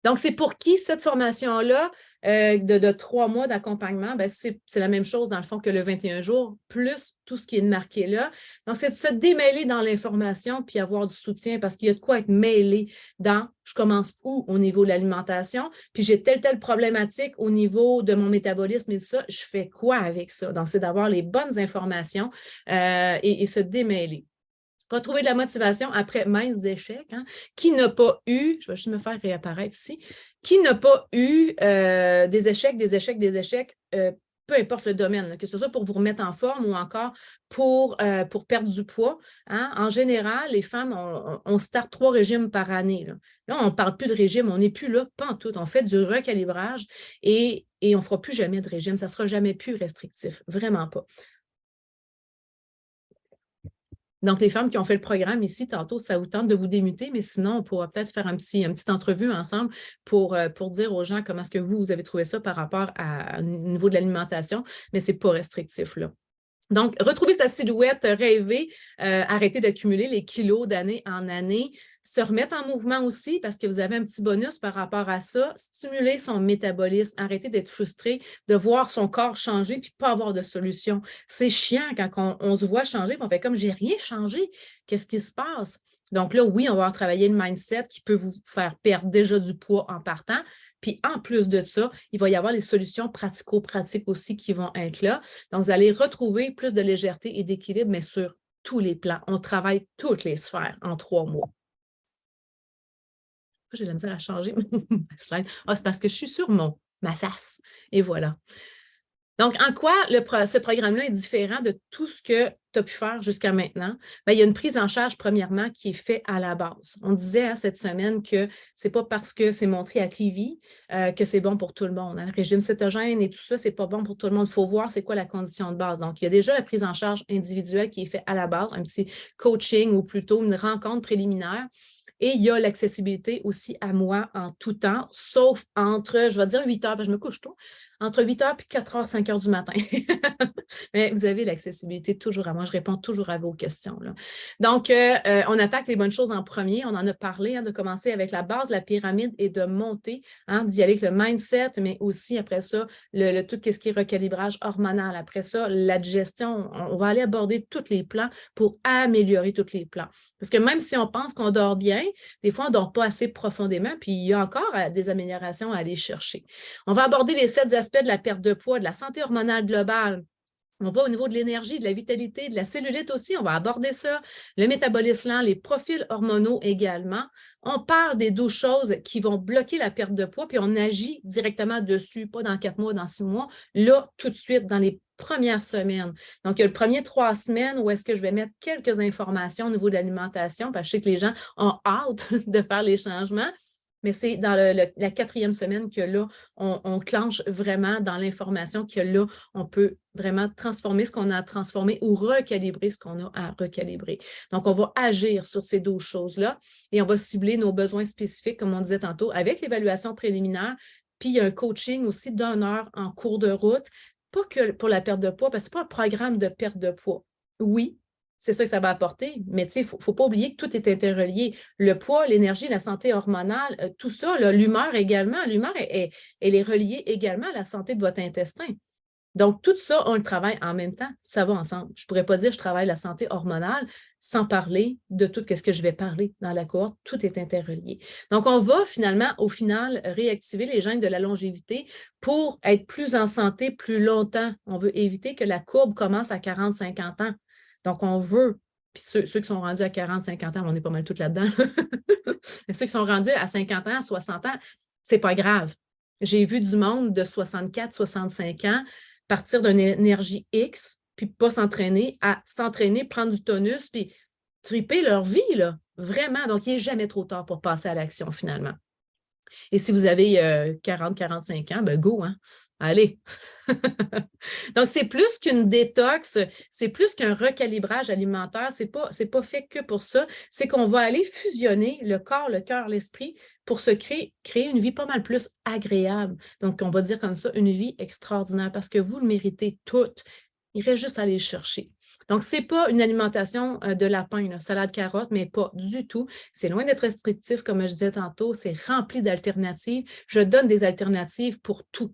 Donc, c'est pour qui cette formation-là de 3 mois d'accompagnement? C'est la même chose, dans le fond, que le 21 jours, plus tout ce qui est marqué là. Donc, c'est de se démêler dans l'information puis avoir du soutien parce qu'il y a de quoi être mêlé dans je commence où au niveau de l'alimentation, puis j'ai telle problématique au niveau de mon métabolisme et tout ça, je fais quoi avec ça? Donc, c'est d'avoir les bonnes informations et se démêler. Retrouver de la motivation après maintes échecs. Qui n'a pas eu, je vais juste me faire réapparaître ici, qui n'a pas eu des échecs, peu importe le domaine, là, que ce soit pour vous remettre en forme ou encore pour perdre du poids. En général, les femmes, on start 3 régimes par année. Là, on ne parle plus de régime, on n'est plus là, pantoute. On fait du recalibrage et on ne fera plus jamais de régime. Ça ne sera jamais plus restrictif, vraiment pas. Donc, les femmes qui ont fait le programme ici, tantôt, ça vous tente de vous démuter, mais sinon, on pourra peut-être faire une petite entrevue ensemble pour dire aux gens comment est-ce que vous avez trouvé ça par rapport au niveau de l'alimentation, mais ce n'est pas restrictif, là. Donc, retrouver sa silhouette rêvée, arrêter d'accumuler les kilos d'année en année, se remettre en mouvement aussi parce que vous avez un petit bonus par rapport à ça, stimuler son métabolisme, arrêter d'être frustré, de voir son corps changer puis pas avoir de solution. C'est chiant quand on se voit changer puis on fait comme j'ai rien changé, qu'est-ce qui se passe? Donc là, oui, on va travailler le mindset qui peut vous faire perdre déjà du poids en partant. Puis en plus de ça, il va y avoir les solutions pratico-pratiques aussi qui vont être là. Donc, vous allez retrouver plus de légèreté et d'équilibre, mais sur tous les plans. On travaille toutes les sphères en 3 mois. J'ai de la misère à changer ma slide. C'est parce que je suis sur ma face. Et voilà. Donc, en quoi ce programme-là est différent de tout ce que tu as pu faire jusqu'à maintenant? Bien, il y a une prise en charge, premièrement, qui est faite à la base. On disait cette semaine que ce n'est pas parce que c'est montré à TV que c'est bon pour tout le monde. Le régime cétogène et tout ça, ce n'est pas bon pour tout le monde. Il faut voir c'est quoi la condition de base. Donc, il y a déjà la prise en charge individuelle qui est faite à la base, un petit coaching ou plutôt une rencontre préliminaire. Et il y a l'accessibilité aussi à moi en tout temps, sauf entre, je vais dire 8 heures, parce que je me couche tôt, entre 8 heures et 4 heures, 5 heures du matin. Mais vous avez l'accessibilité toujours à moi. Je réponds toujours à vos questions, là. Donc, on attaque les bonnes choses en premier. On en a parlé, de commencer avec la base, la pyramide et de monter, d'y aller avec le mindset, mais aussi après ça, tout ce qui est recalibrage hormonal. Après ça, la digestion. On va aller aborder tous les plans pour améliorer tous les plans. Parce que même si on pense qu'on dort bien, des fois, on ne dort pas assez profondément, puis il y a encore des améliorations à aller chercher. On va aborder les 7 aspects de la perte de poids, de la santé hormonale globale. On va au niveau de l'énergie, de la vitalité, de la cellulite aussi, on va aborder ça, le métabolisme lent, les profils hormonaux également. On parle des 12 choses qui vont bloquer la perte de poids, puis on agit directement dessus, pas dans 4 mois, dans 6 mois, là, tout de suite, dans les premières semaines. Donc, il y a le premier 3 semaines où est-ce que je vais mettre quelques informations au niveau de l'alimentation, parce que je sais que les gens ont hâte de faire les changements. Mais c'est dans la 4e semaine que là, on clenche vraiment dans l'information que là, on peut vraiment transformer ce qu'on a à transformer ou recalibrer ce qu'on a à recalibrer. Donc, on va agir sur ces 12 choses-là et on va cibler nos besoins spécifiques, comme on disait tantôt, avec l'évaluation préliminaire. Puis, il y a un coaching aussi d'1 heure en cours de route, pas que pour la perte de poids, parce que ce n'est pas un programme de perte de poids. Oui, c'est ça que ça va apporter. Mais il ne faut pas oublier que tout est interrelié. Le poids, l'énergie, la santé hormonale, tout ça, l'humeur également. L'humeur, elle est reliée également à la santé de votre intestin. Donc, tout ça, on le travaille en même temps. Ça va ensemble. Je ne pourrais pas dire que je travaille la santé hormonale sans parler de tout ce que je vais parler dans la cohorte. Tout est interrelié. Donc, on va finalement, au final, réactiver les gènes de la longévité pour être plus en santé plus longtemps. On veut éviter que la courbe commence à 40-50 ans. Donc, on veut, puis ceux qui sont rendus à 40-50 ans, on est pas mal tous là-dedans. Mais ceux qui sont rendus à 50 ans, 60 ans, c'est pas grave. J'ai vu du monde de 64-65 ans partir d'une énergie X, puis pas s'entraîner, à s'entraîner, prendre du tonus, puis triper leur vie, là. Vraiment. Donc, il n'est jamais trop tard pour passer à l'action, finalement. Et si vous avez 40-45 ans, ben go, hein? Allez! Donc, c'est plus qu'une détox, c'est plus qu'un recalibrage alimentaire. Ce n'est pas fait que pour ça. C'est qu'on va aller fusionner le corps, le cœur, l'esprit pour se créer une vie pas mal plus agréable. Donc, on va dire comme ça, une vie extraordinaire parce que vous le méritez toutes. Il reste juste à aller le chercher. Donc, ce n'est pas une alimentation de lapin, là, salade carotte, mais pas du tout. C'est loin d'être restrictif, comme je disais tantôt. C'est rempli d'alternatives. Je donne des alternatives pour tout.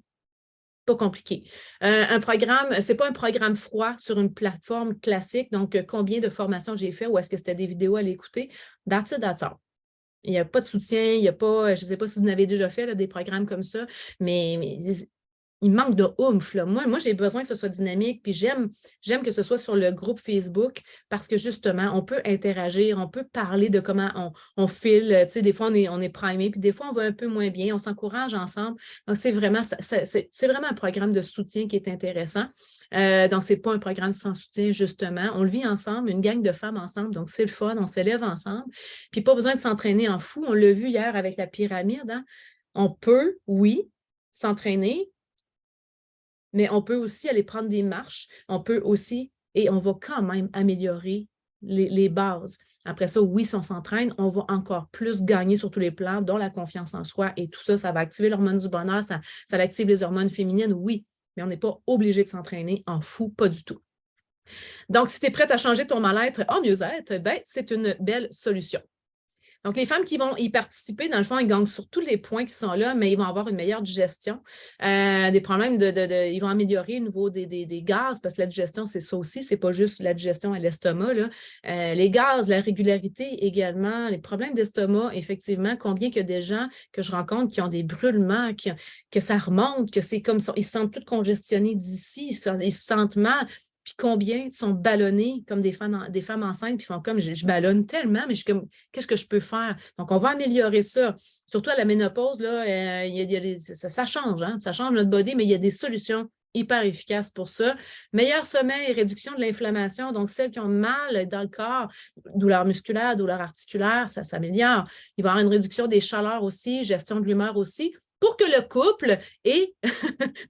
Pas compliqué. Un programme, ce n'est pas un programme froid sur une plateforme classique. Donc, combien de formations j'ai fait ou est-ce que c'était des vidéos à l'écouter? That's it, that's all. Il n'y a pas de soutien, il n'y a pas, je ne sais pas si vous en avez déjà fait là, des programmes comme ça, mais il manque de oomph, là. Moi, j'ai besoin que ce soit dynamique, puis j'aime que ce soit sur le groupe Facebook parce que justement, on peut interagir, on peut parler de comment on file. Tu sais, des fois, on est primé, puis des fois, on va un peu moins bien, on s'encourage ensemble. Donc, c'est vraiment un programme de soutien qui est intéressant. Donc, ce n'est pas un programme sans soutien, justement. On le vit ensemble, une gang de femmes ensemble, donc c'est le fun, on s'élève ensemble. Puis, pas besoin de s'entraîner en fou. On l'a vu hier avec la pyramide, hein? On peut, oui, s'entraîner, mais on peut aussi aller prendre des marches. On peut aussi, et on va quand même améliorer les bases. Après ça, oui, si on s'entraîne, on va encore plus gagner sur tous les plans, dont la confiance en soi et tout ça. Ça va activer l'hormone du bonheur, ça active les hormones féminines, oui, mais on n'est pas obligé de s'entraîner en fou, pas du tout. Donc, si tu es prête à changer ton mal-être en mieux-être, ben, c'est une belle solution. Donc, les femmes qui vont y participer, dans le fond, ils gagnent sur tous les points qui sont là, mais ils vont avoir une meilleure digestion. Des problèmes ils vont améliorer au niveau des gaz, parce que la digestion, c'est ça aussi, c'est pas juste la digestion à l'estomac, là. Les gaz, la régularité également, les problèmes d'estomac, effectivement, combien qu'il y a des gens que je rencontre qui ont des brûlements, que ça remonte, que c'est comme ça, ils se sentent tous congestionnés d'ici, ils se sentent mal. Puis combien sont ballonnés comme des femmes enceintes, puis font comme je ballonne tellement, mais je suis comme qu'est-ce que je peux faire? Donc, on va améliorer ça. Surtout à la ménopause, là, ça change, hein? Ça change notre body, mais il y a des solutions hyper efficaces pour ça. Meilleur sommeil, réduction de l'inflammation, donc celles qui ont mal dans le corps, douleur musculaire, douleur articulaire, ça s'améliore. Il va y avoir une réduction des chaleurs aussi, gestion de l'humeur aussi, pour que le couple et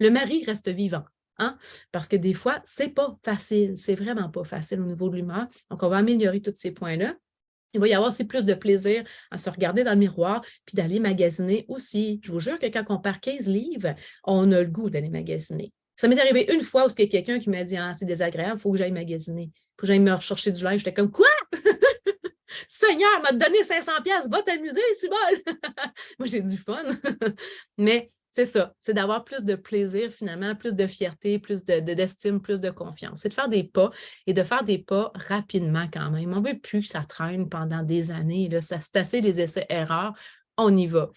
le mari restent vivants. Hein? Parce que des fois, ce n'est pas facile. C'est vraiment pas facile au niveau de l'humeur. Donc, on va améliorer tous ces points-là. il va y avoir aussi plus de plaisir à se regarder dans le miroir puis d'aller magasiner aussi. Je vous jure que quand on part 15 livres, on a le goût d'aller magasiner. Ça m'est arrivé une fois où il y a quelqu'un qui m'a dit « Ah, c'est désagréable, il faut que j'aille magasiner. Il faut que j'aille me rechercher du linge. » J'étais comme « Quoi? Seigneur, m'a donné 500$, va t'amuser, c'est bon! » Moi, j'ai du fun. Mais c'est ça, c'est d'avoir plus de plaisir finalement, plus de fierté, plus d'estime, plus de confiance. C'est de faire des pas et de faire des pas rapidement quand même. On ne veut plus que ça traîne pendant des années. Là. Ça, c'est assez les essais-erreurs. On y va.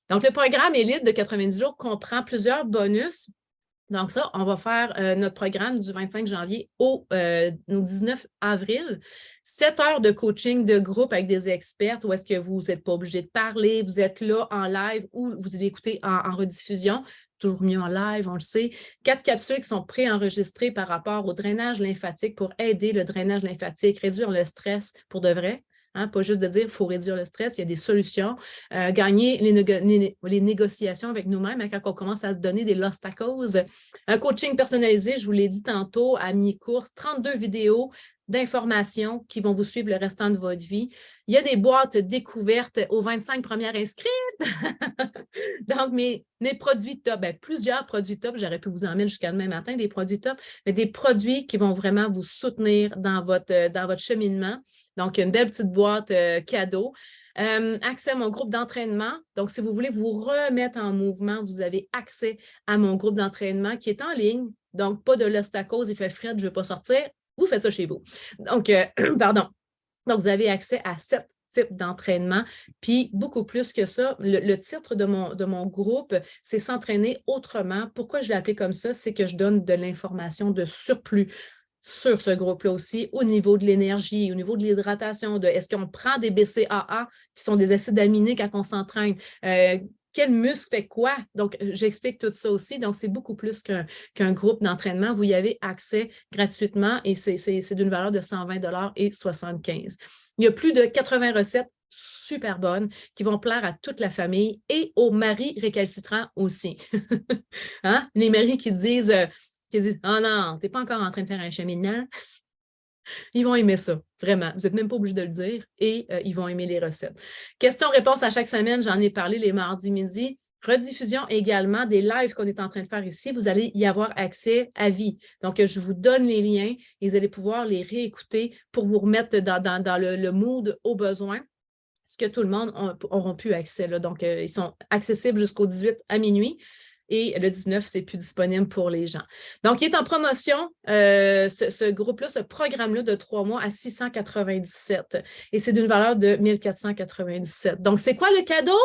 Donc, le programme Élite de 90 jours comprend plusieurs bonus. Donc ça, on va faire notre programme du 25 janvier au 19 avril. 7 heures de coaching de groupe avec des experts où est-ce que vous n'êtes pas obligé de parler, vous êtes là en live ou vous l'écoutez en rediffusion. Toujours mieux en live, on le sait. 4 capsules qui sont préenregistrées par rapport au drainage lymphatique pour aider le drainage lymphatique, réduire le stress pour de vrai. Hein, pas juste de dire qu'il faut réduire le stress, il y a des solutions. Gagner les négociations avec nous-mêmes hein, quand on commence à se donner des lost à cause. Un coaching personnalisé, je vous l'ai dit tantôt, à mi-course, 32 vidéos d'informations qui vont vous suivre le restant de votre vie. Il y a des boîtes découvertes aux 25 premières inscrites. Donc, mes produits top, plusieurs produits top, j'aurais pu vous en mettre jusqu'à demain matin, des produits top, mais des produits qui vont vraiment vous soutenir dans votre cheminement. Donc, une belle petite boîte cadeau. Accès à mon groupe d'entraînement. Donc, si vous voulez vous remettre en mouvement, vous avez accès à mon groupe d'entraînement qui est en ligne. Donc, pas de l'ostacose, il fait frais, je ne veux pas sortir. Vous faites ça chez vous. Donc, pardon. Donc, vous avez accès à 7 types d'entraînement. Puis, beaucoup plus que ça, le titre de mon groupe, c'est s'entraîner autrement. Pourquoi je l'ai appelé comme ça? C'est que je donne de l'information de surplus sur ce groupe-là aussi, au niveau de l'énergie, au niveau de l'hydratation, de est-ce qu'on prend des BCAA, qui sont des acides aminés quand on s'entraîne, quel muscle fait quoi? Donc, j'explique tout ça aussi. Donc, c'est beaucoup plus qu'un groupe d'entraînement. Vous y avez accès gratuitement et c'est d'une valeur de 120$ et 75$. Il y a plus de 80 recettes super bonnes qui vont plaire à toute la famille et aux maris récalcitrants aussi. Hein? Les maris qui disent « Oh non, tu n'es pas encore en train de faire un cheminement. » Ils vont aimer ça, vraiment. Vous n'êtes même pas obligé de le dire et ils vont aimer les recettes. Questions-réponses à chaque semaine, j'en ai parlé les mardis midi. Rediffusion également des lives qu'on est en train de faire ici. Vous allez y avoir accès à vie. Donc, je vous donne les liens et vous allez pouvoir les réécouter pour vous remettre dans le mood au besoin. Ce que tout le monde auront pu accès. Là. Donc, ils sont accessibles jusqu'au 18 à minuit. Et le 19, ce n'est plus disponible pour les gens. Donc, il est en promotion, ce groupe-là, ce programme-là de 3 mois à 697. Et c'est d'une valeur de 1497. Donc, c'est quoi le cadeau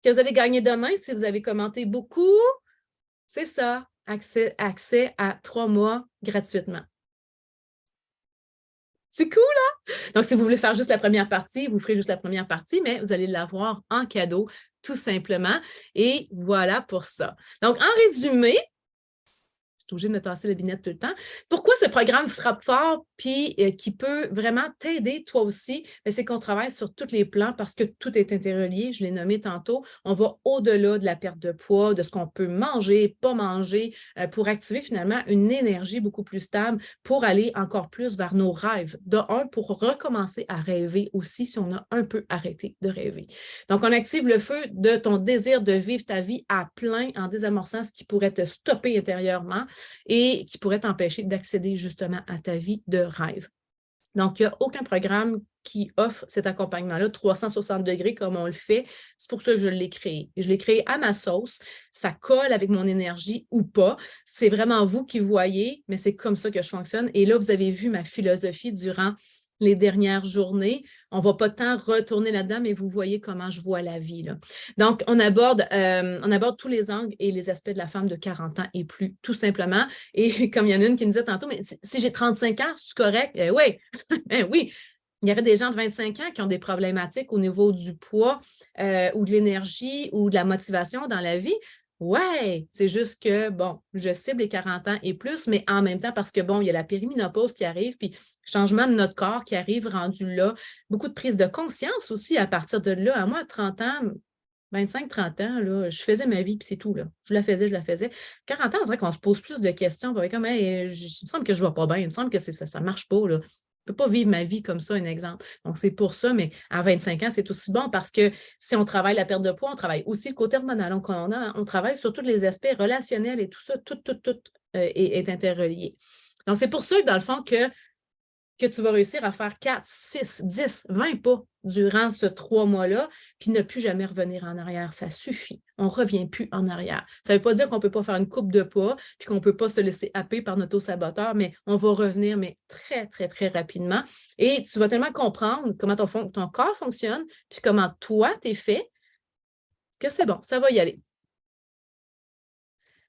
que vous allez gagner demain si vous avez commenté beaucoup? C'est ça, accès à 3 mois gratuitement. C'est cool, hein? Donc, si vous voulez faire juste la première partie, vous ferez juste la première partie, mais vous allez l'avoir en cadeau tout simplement. Et voilà pour ça. Donc, en résumé, je suis obligée de me tasser la binette tout le temps. Pourquoi ce programme frappe fort puis qui peut vraiment t'aider toi aussi? C'est qu'on travaille sur tous les plans parce que tout est interrelié. Je l'ai nommé tantôt. On va au-delà de la perte de poids, de ce qu'on peut manger, pas manger, pour activer finalement une énergie beaucoup plus stable pour aller encore plus vers nos rêves. De un, pour recommencer à rêver aussi si on a un peu arrêté de rêver. Donc, on active le feu de ton désir de vivre ta vie à plein en désamorçant ce qui pourrait te stopper intérieurement et qui pourrait t'empêcher d'accéder justement à ta vie de rêve. Donc, il n'y a aucun programme qui offre cet accompagnement-là 360 degrés comme on le fait. C'est pour ça que je l'ai créé. Je l'ai créé à ma sauce. Ça colle avec mon énergie ou pas. C'est vraiment vous qui voyez, mais c'est comme ça que je fonctionne. Et là, vous avez vu ma philosophie durant les dernières journées. On ne va pas tant retourner là-dedans, mais vous voyez comment je vois la vie. Là. Donc, on aborde tous les angles et les aspects de la femme de 40 ans et plus, tout simplement. Et comme il y en a une qui me disait tantôt, mais si j'ai 35 ans, c'est correct? Oui, oui. Il y aurait des gens de 25 ans qui ont des problématiques au niveau du poids ou de l'énergie ou de la motivation dans la vie. Ouais, c'est juste que, bon, je cible les 40 ans et plus, mais en même temps, parce que, bon, il y a la périménopause qui arrive, puis changement de notre corps qui arrive rendu là, beaucoup de prise de conscience aussi à partir de là. À moi, à 30 ans, 25-30 ans, là, je faisais ma vie, puis c'est tout, là. Je la faisais. 40 ans, on dirait qu'on se pose plus de questions. Comme, hey, il me semble que je ne vais pas bien, il me semble que ça ne marche pas, là. peux pas vivre ma vie comme ça, un exemple. Donc, c'est pour ça, mais à 25 ans, c'est aussi bon parce que si on travaille la perte de poids, on travaille aussi le côté hormonal. Donc, on travaille sur tous les aspects relationnels et tout ça, tout est interrelié. Donc, c'est pour ça, dans le fond, que tu vas réussir à faire 4, 6, 10, 20 pas durant ce 3 mois-là, puis ne plus jamais revenir en arrière. Ça suffit. On ne revient plus en arrière. Ça ne veut pas dire qu'on ne peut pas faire une coupe de pas, puis qu'on ne peut pas se laisser happer par notre auto-saboteur, mais on va revenir, mais très, très, très rapidement. Et tu vas tellement comprendre comment ton corps fonctionne, puis comment toi, t'es fait, que c'est bon, ça va y aller.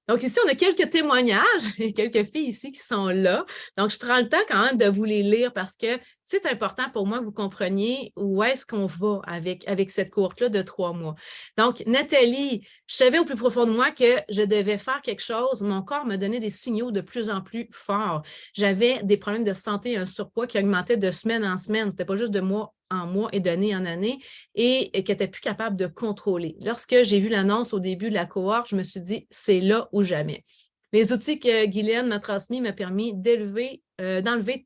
Donc, ici, on a quelques témoignages et quelques filles ici qui sont là. Donc, je prends le temps quand même de vous les lire parce que c'est important pour moi que vous compreniez où est-ce qu'on va avec cette courte-là de 3 mois. Donc, Nathalie, je savais au plus profond de moi que je devais faire quelque chose. Mon corps me donnait des signaux de plus en plus forts. J'avais des problèmes de santé, un surpoids qui augmentait de semaine en semaine. Ce n'était pas juste de mois en mois et d'année en année et qui n'était plus capable de contrôler. Lorsque j'ai vu l'annonce au début de la cohorte, je me suis dit, c'est là ou jamais. Les outils que Guylaine m'a transmis m'ont permis d'enlever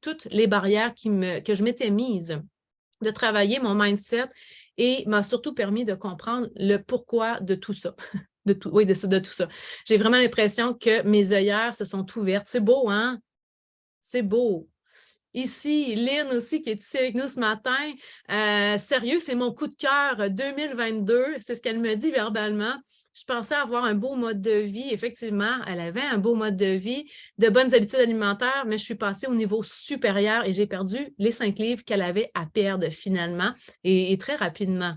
toutes les barrières que je m'étais mise, de travailler mon mindset et m'a surtout permis de comprendre le pourquoi de tout ça. De tout ça. J'ai vraiment l'impression que mes œillères se sont ouvertes. C'est beau, hein? C'est beau. Ici, Lynn aussi qui est ici avec nous ce matin. Sérieux, c'est mon coup de cœur 2022. C'est ce qu'elle me dit verbalement. Je pensais avoir un beau mode de vie. Effectivement, elle avait un beau mode de vie, de bonnes habitudes alimentaires, mais je suis passée au niveau supérieur et j'ai perdu les 5 livres qu'elle avait à perdre finalement et très rapidement.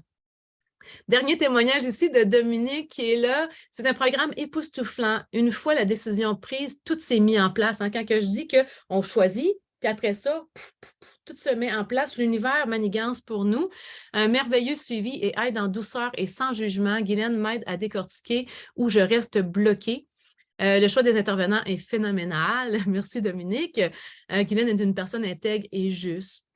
Dernier témoignage ici de Dominique qui est là. C'est un programme époustouflant. Une fois la décision prise, tout s'est mis en place. Quand je dis qu'on choisit, puis après ça, tout se met en place. L'univers manigance pour nous. Un merveilleux suivi et aide en douceur et sans jugement. Guylaine m'aide à décortiquer où je reste bloquée. Le choix des intervenants est phénoménal. Merci, Dominique. Guylaine est une personne intègre et juste.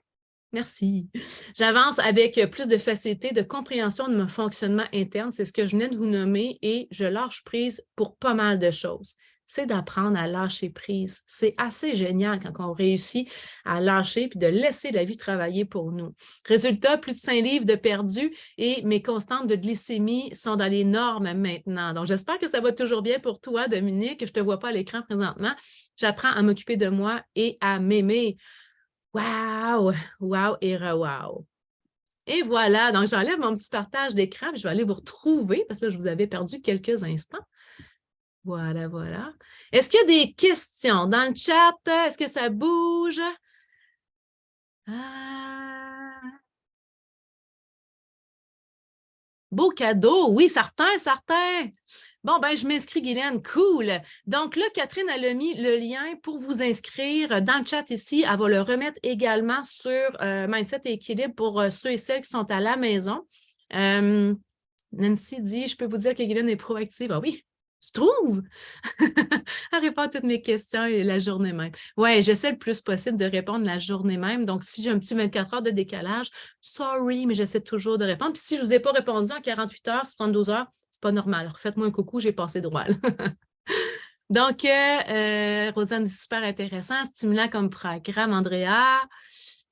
Merci. J'avance avec plus de facilité, de compréhension de mon fonctionnement interne. C'est ce que je venais de vous nommer et je lâche prise pour pas mal de choses. C'est d'apprendre à lâcher prise. C'est assez génial quand on réussit à lâcher puis de laisser la vie travailler pour nous. Résultat, plus de 5 livres de perdus et mes constantes de glycémie sont dans les normes maintenant. Donc, j'espère que ça va toujours bien pour toi, Dominique. Je ne te vois pas à l'écran présentement. J'apprends à m'occuper de moi et à m'aimer. Wow! Wow et re-wow! Et voilà, donc j'enlève mon petit partage d'écran, je vais aller vous retrouver parce que là, je vous avais perdu quelques instants. Voilà, voilà. Est-ce qu'il y a des questions dans le chat? Est-ce que ça bouge? Beau cadeau, oui, certain, certain. Bon, ben, je m'inscris, Guylaine. Cool. Donc là, Catherine, elle a mis le lien pour vous inscrire dans le chat ici. Elle va le remettre également sur Mindset et Équilibre pour ceux et celles qui sont à la maison. Nancy dit, je peux vous dire que Guylaine est proactive. Ah oui, tu trouves? Elle répond à toutes mes questions et la journée même. Oui, j'essaie le plus possible de répondre la journée même. Donc, si j'ai un petit 24 heures de décalage, sorry, mais j'essaie toujours de répondre. Puis si je ne vous ai pas répondu en 48 heures, 72 heures, c'est pas normal. Faites-moi un coucou, j'ai passé droit. Donc, Rosanne dit super intéressant, stimulant comme programme, Andrea.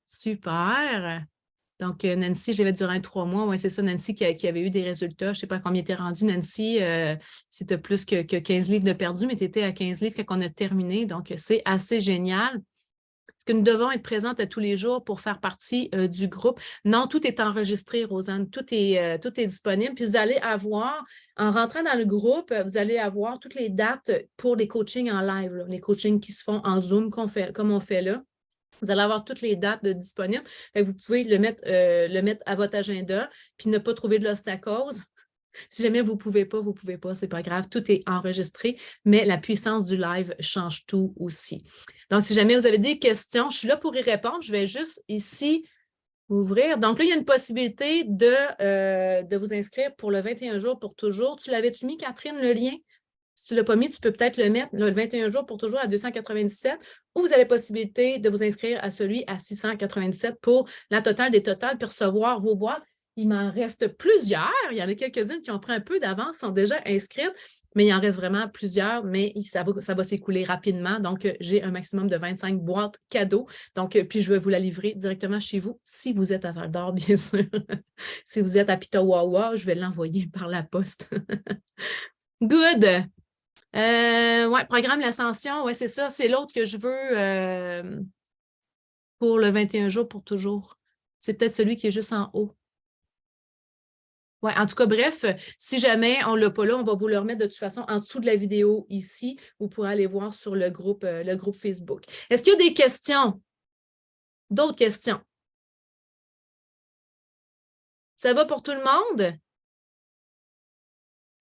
Super. Donc, Nancy, je l'avais durant 3 mois. Oui, c'est ça, Nancy qui avait eu des résultats. Je ne sais pas combien tu es rendu, Nancy, si tu as plus que 15 livres de perdu, mais tu étais à 15 livres quand on a terminé. Donc, c'est assez génial. Est-ce que nous devons être présentes à tous les jours pour faire partie du groupe? Non, tout est enregistré, Rosanne. Tout est disponible. Puis vous allez avoir, en rentrant dans le groupe, vous allez avoir toutes les dates pour les coachings en live, là, les coachings qui se font en Zoom, comme on fait là. Vous allez avoir toutes les dates disponibles. Vous pouvez le mettre à votre agenda, puis ne pas trouver de l'ostacose. Si jamais vous ne pouvez pas, ce n'est pas grave. Tout est enregistré, mais la puissance du live change tout aussi. Donc, si jamais vous avez des questions, je suis là pour y répondre. Je vais juste ici ouvrir. Donc là, il y a une possibilité de vous inscrire pour le 21 jours pour toujours. Tu l'avais-tu mis, Catherine, le lien? Si tu ne l'as pas mis, tu peux peut-être le mettre le 21 jours pour toujours à 297 ou vous avez la possibilité de vous inscrire à celui à 697 pour la totale des totales puis recevoir vos boîtes. Il m'en reste plusieurs. Il y en a quelques-unes qui ont pris un peu d'avance, sont déjà inscrites, mais il en reste vraiment plusieurs, mais ça va s'écouler rapidement. Donc, j'ai un maximum de 25 boîtes cadeaux. Donc, puis je vais vous la livrer directement chez vous si vous êtes à Val-d'Or, bien sûr. Si vous êtes à Pitawawa, je vais l'envoyer par la poste. Good! Ouais, programme l'ascension, ouais, c'est ça. C'est l'autre que je veux pour le 21 jours pour toujours. C'est peut-être celui qui est juste en haut. Ouais, en tout cas, bref, si jamais on ne l'a pas là, on va vous le remettre de toute façon en dessous de la vidéo ici. Vous pourrez aller voir sur le groupe Facebook. Est-ce qu'il y a des questions? D'autres questions? Ça va pour tout le monde?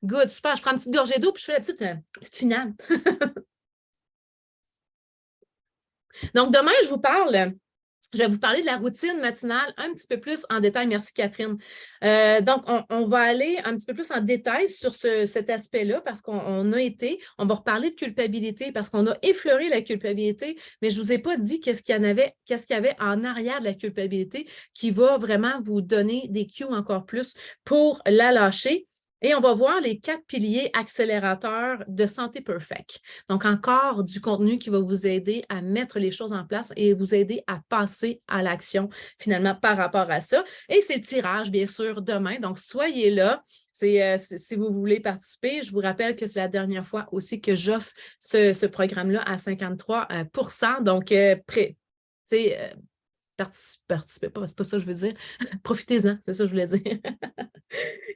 Good, super. Je prends une petite gorgée d'eau puis je fais la petite finale. Donc, demain, je vais vous parler de la routine matinale un petit peu plus en détail. Merci, Catherine. Donc, on va aller un petit peu plus en détail sur cet aspect-là parce on va reparler de culpabilité parce qu'on a effleuré la culpabilité, mais je ne vous ai pas dit qu'est-ce qu'il y avait en arrière de la culpabilité qui va vraiment vous donner des cues encore plus pour la lâcher. Et on va voir les 4 piliers accélérateurs de Santé Perfect. Donc, encore du contenu qui va vous aider à mettre les choses en place et vous aider à passer à l'action finalement par rapport à ça. Et c'est le tirage, bien sûr, demain. Donc, soyez là. Si vous voulez participer, je vous rappelle que c'est la dernière fois aussi que j'offre ce programme-là à 53%. Donc, participez pas, c'est pas ça que je veux dire. Profitez-en, c'est ça que je voulais dire.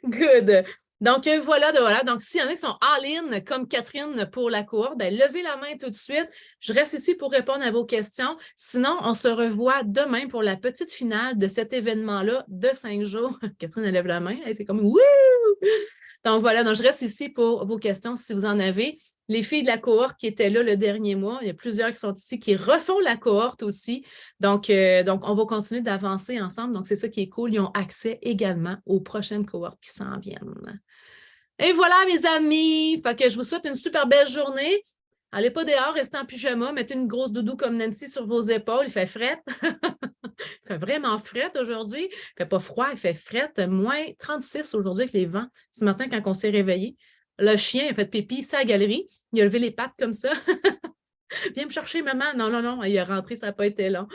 Good. Donc, voilà. Donc, s'il y en a qui sont all-in comme Catherine pour la cohorte, ben, levez la main tout de suite. Je reste ici pour répondre à vos questions. Sinon, on se revoit demain pour la petite finale de cet événement-là de 5 jours. Catherine, elle lève la main. C'est comme « Wouh! » Donc, voilà. Donc, je reste ici pour vos questions si vous en avez. Les filles de la cohorte qui étaient là le dernier mois, il y a plusieurs qui sont ici qui refont la cohorte aussi. Donc on va continuer d'avancer ensemble. Donc, c'est ça qui est cool. Ils ont accès également aux prochaines cohortes qui s'en viennent. Et voilà, mes amis. Fait que je vous souhaite une super belle journée. Allez pas dehors, restez en pyjama, mettez une grosse doudou comme Nancy sur vos épaules. Il fait fret. Il fait vraiment fret aujourd'hui. Il fait pas froid, il fait fret. Moins 36 aujourd'hui avec les vents. Ce matin, quand on s'est réveillé, le chien a fait pipi sa galerie. Il a levé les pattes comme ça. Viens me chercher, maman. Non, non, non, il est rentré, ça n'a pas été long.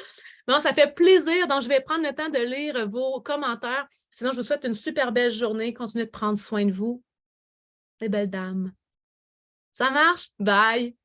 Bon, ça fait plaisir. Donc, je vais prendre le temps de lire vos commentaires. Sinon, je vous souhaite une super belle journée. Continuez de prendre soin de vous, les belles dames. Ça marche? Bye!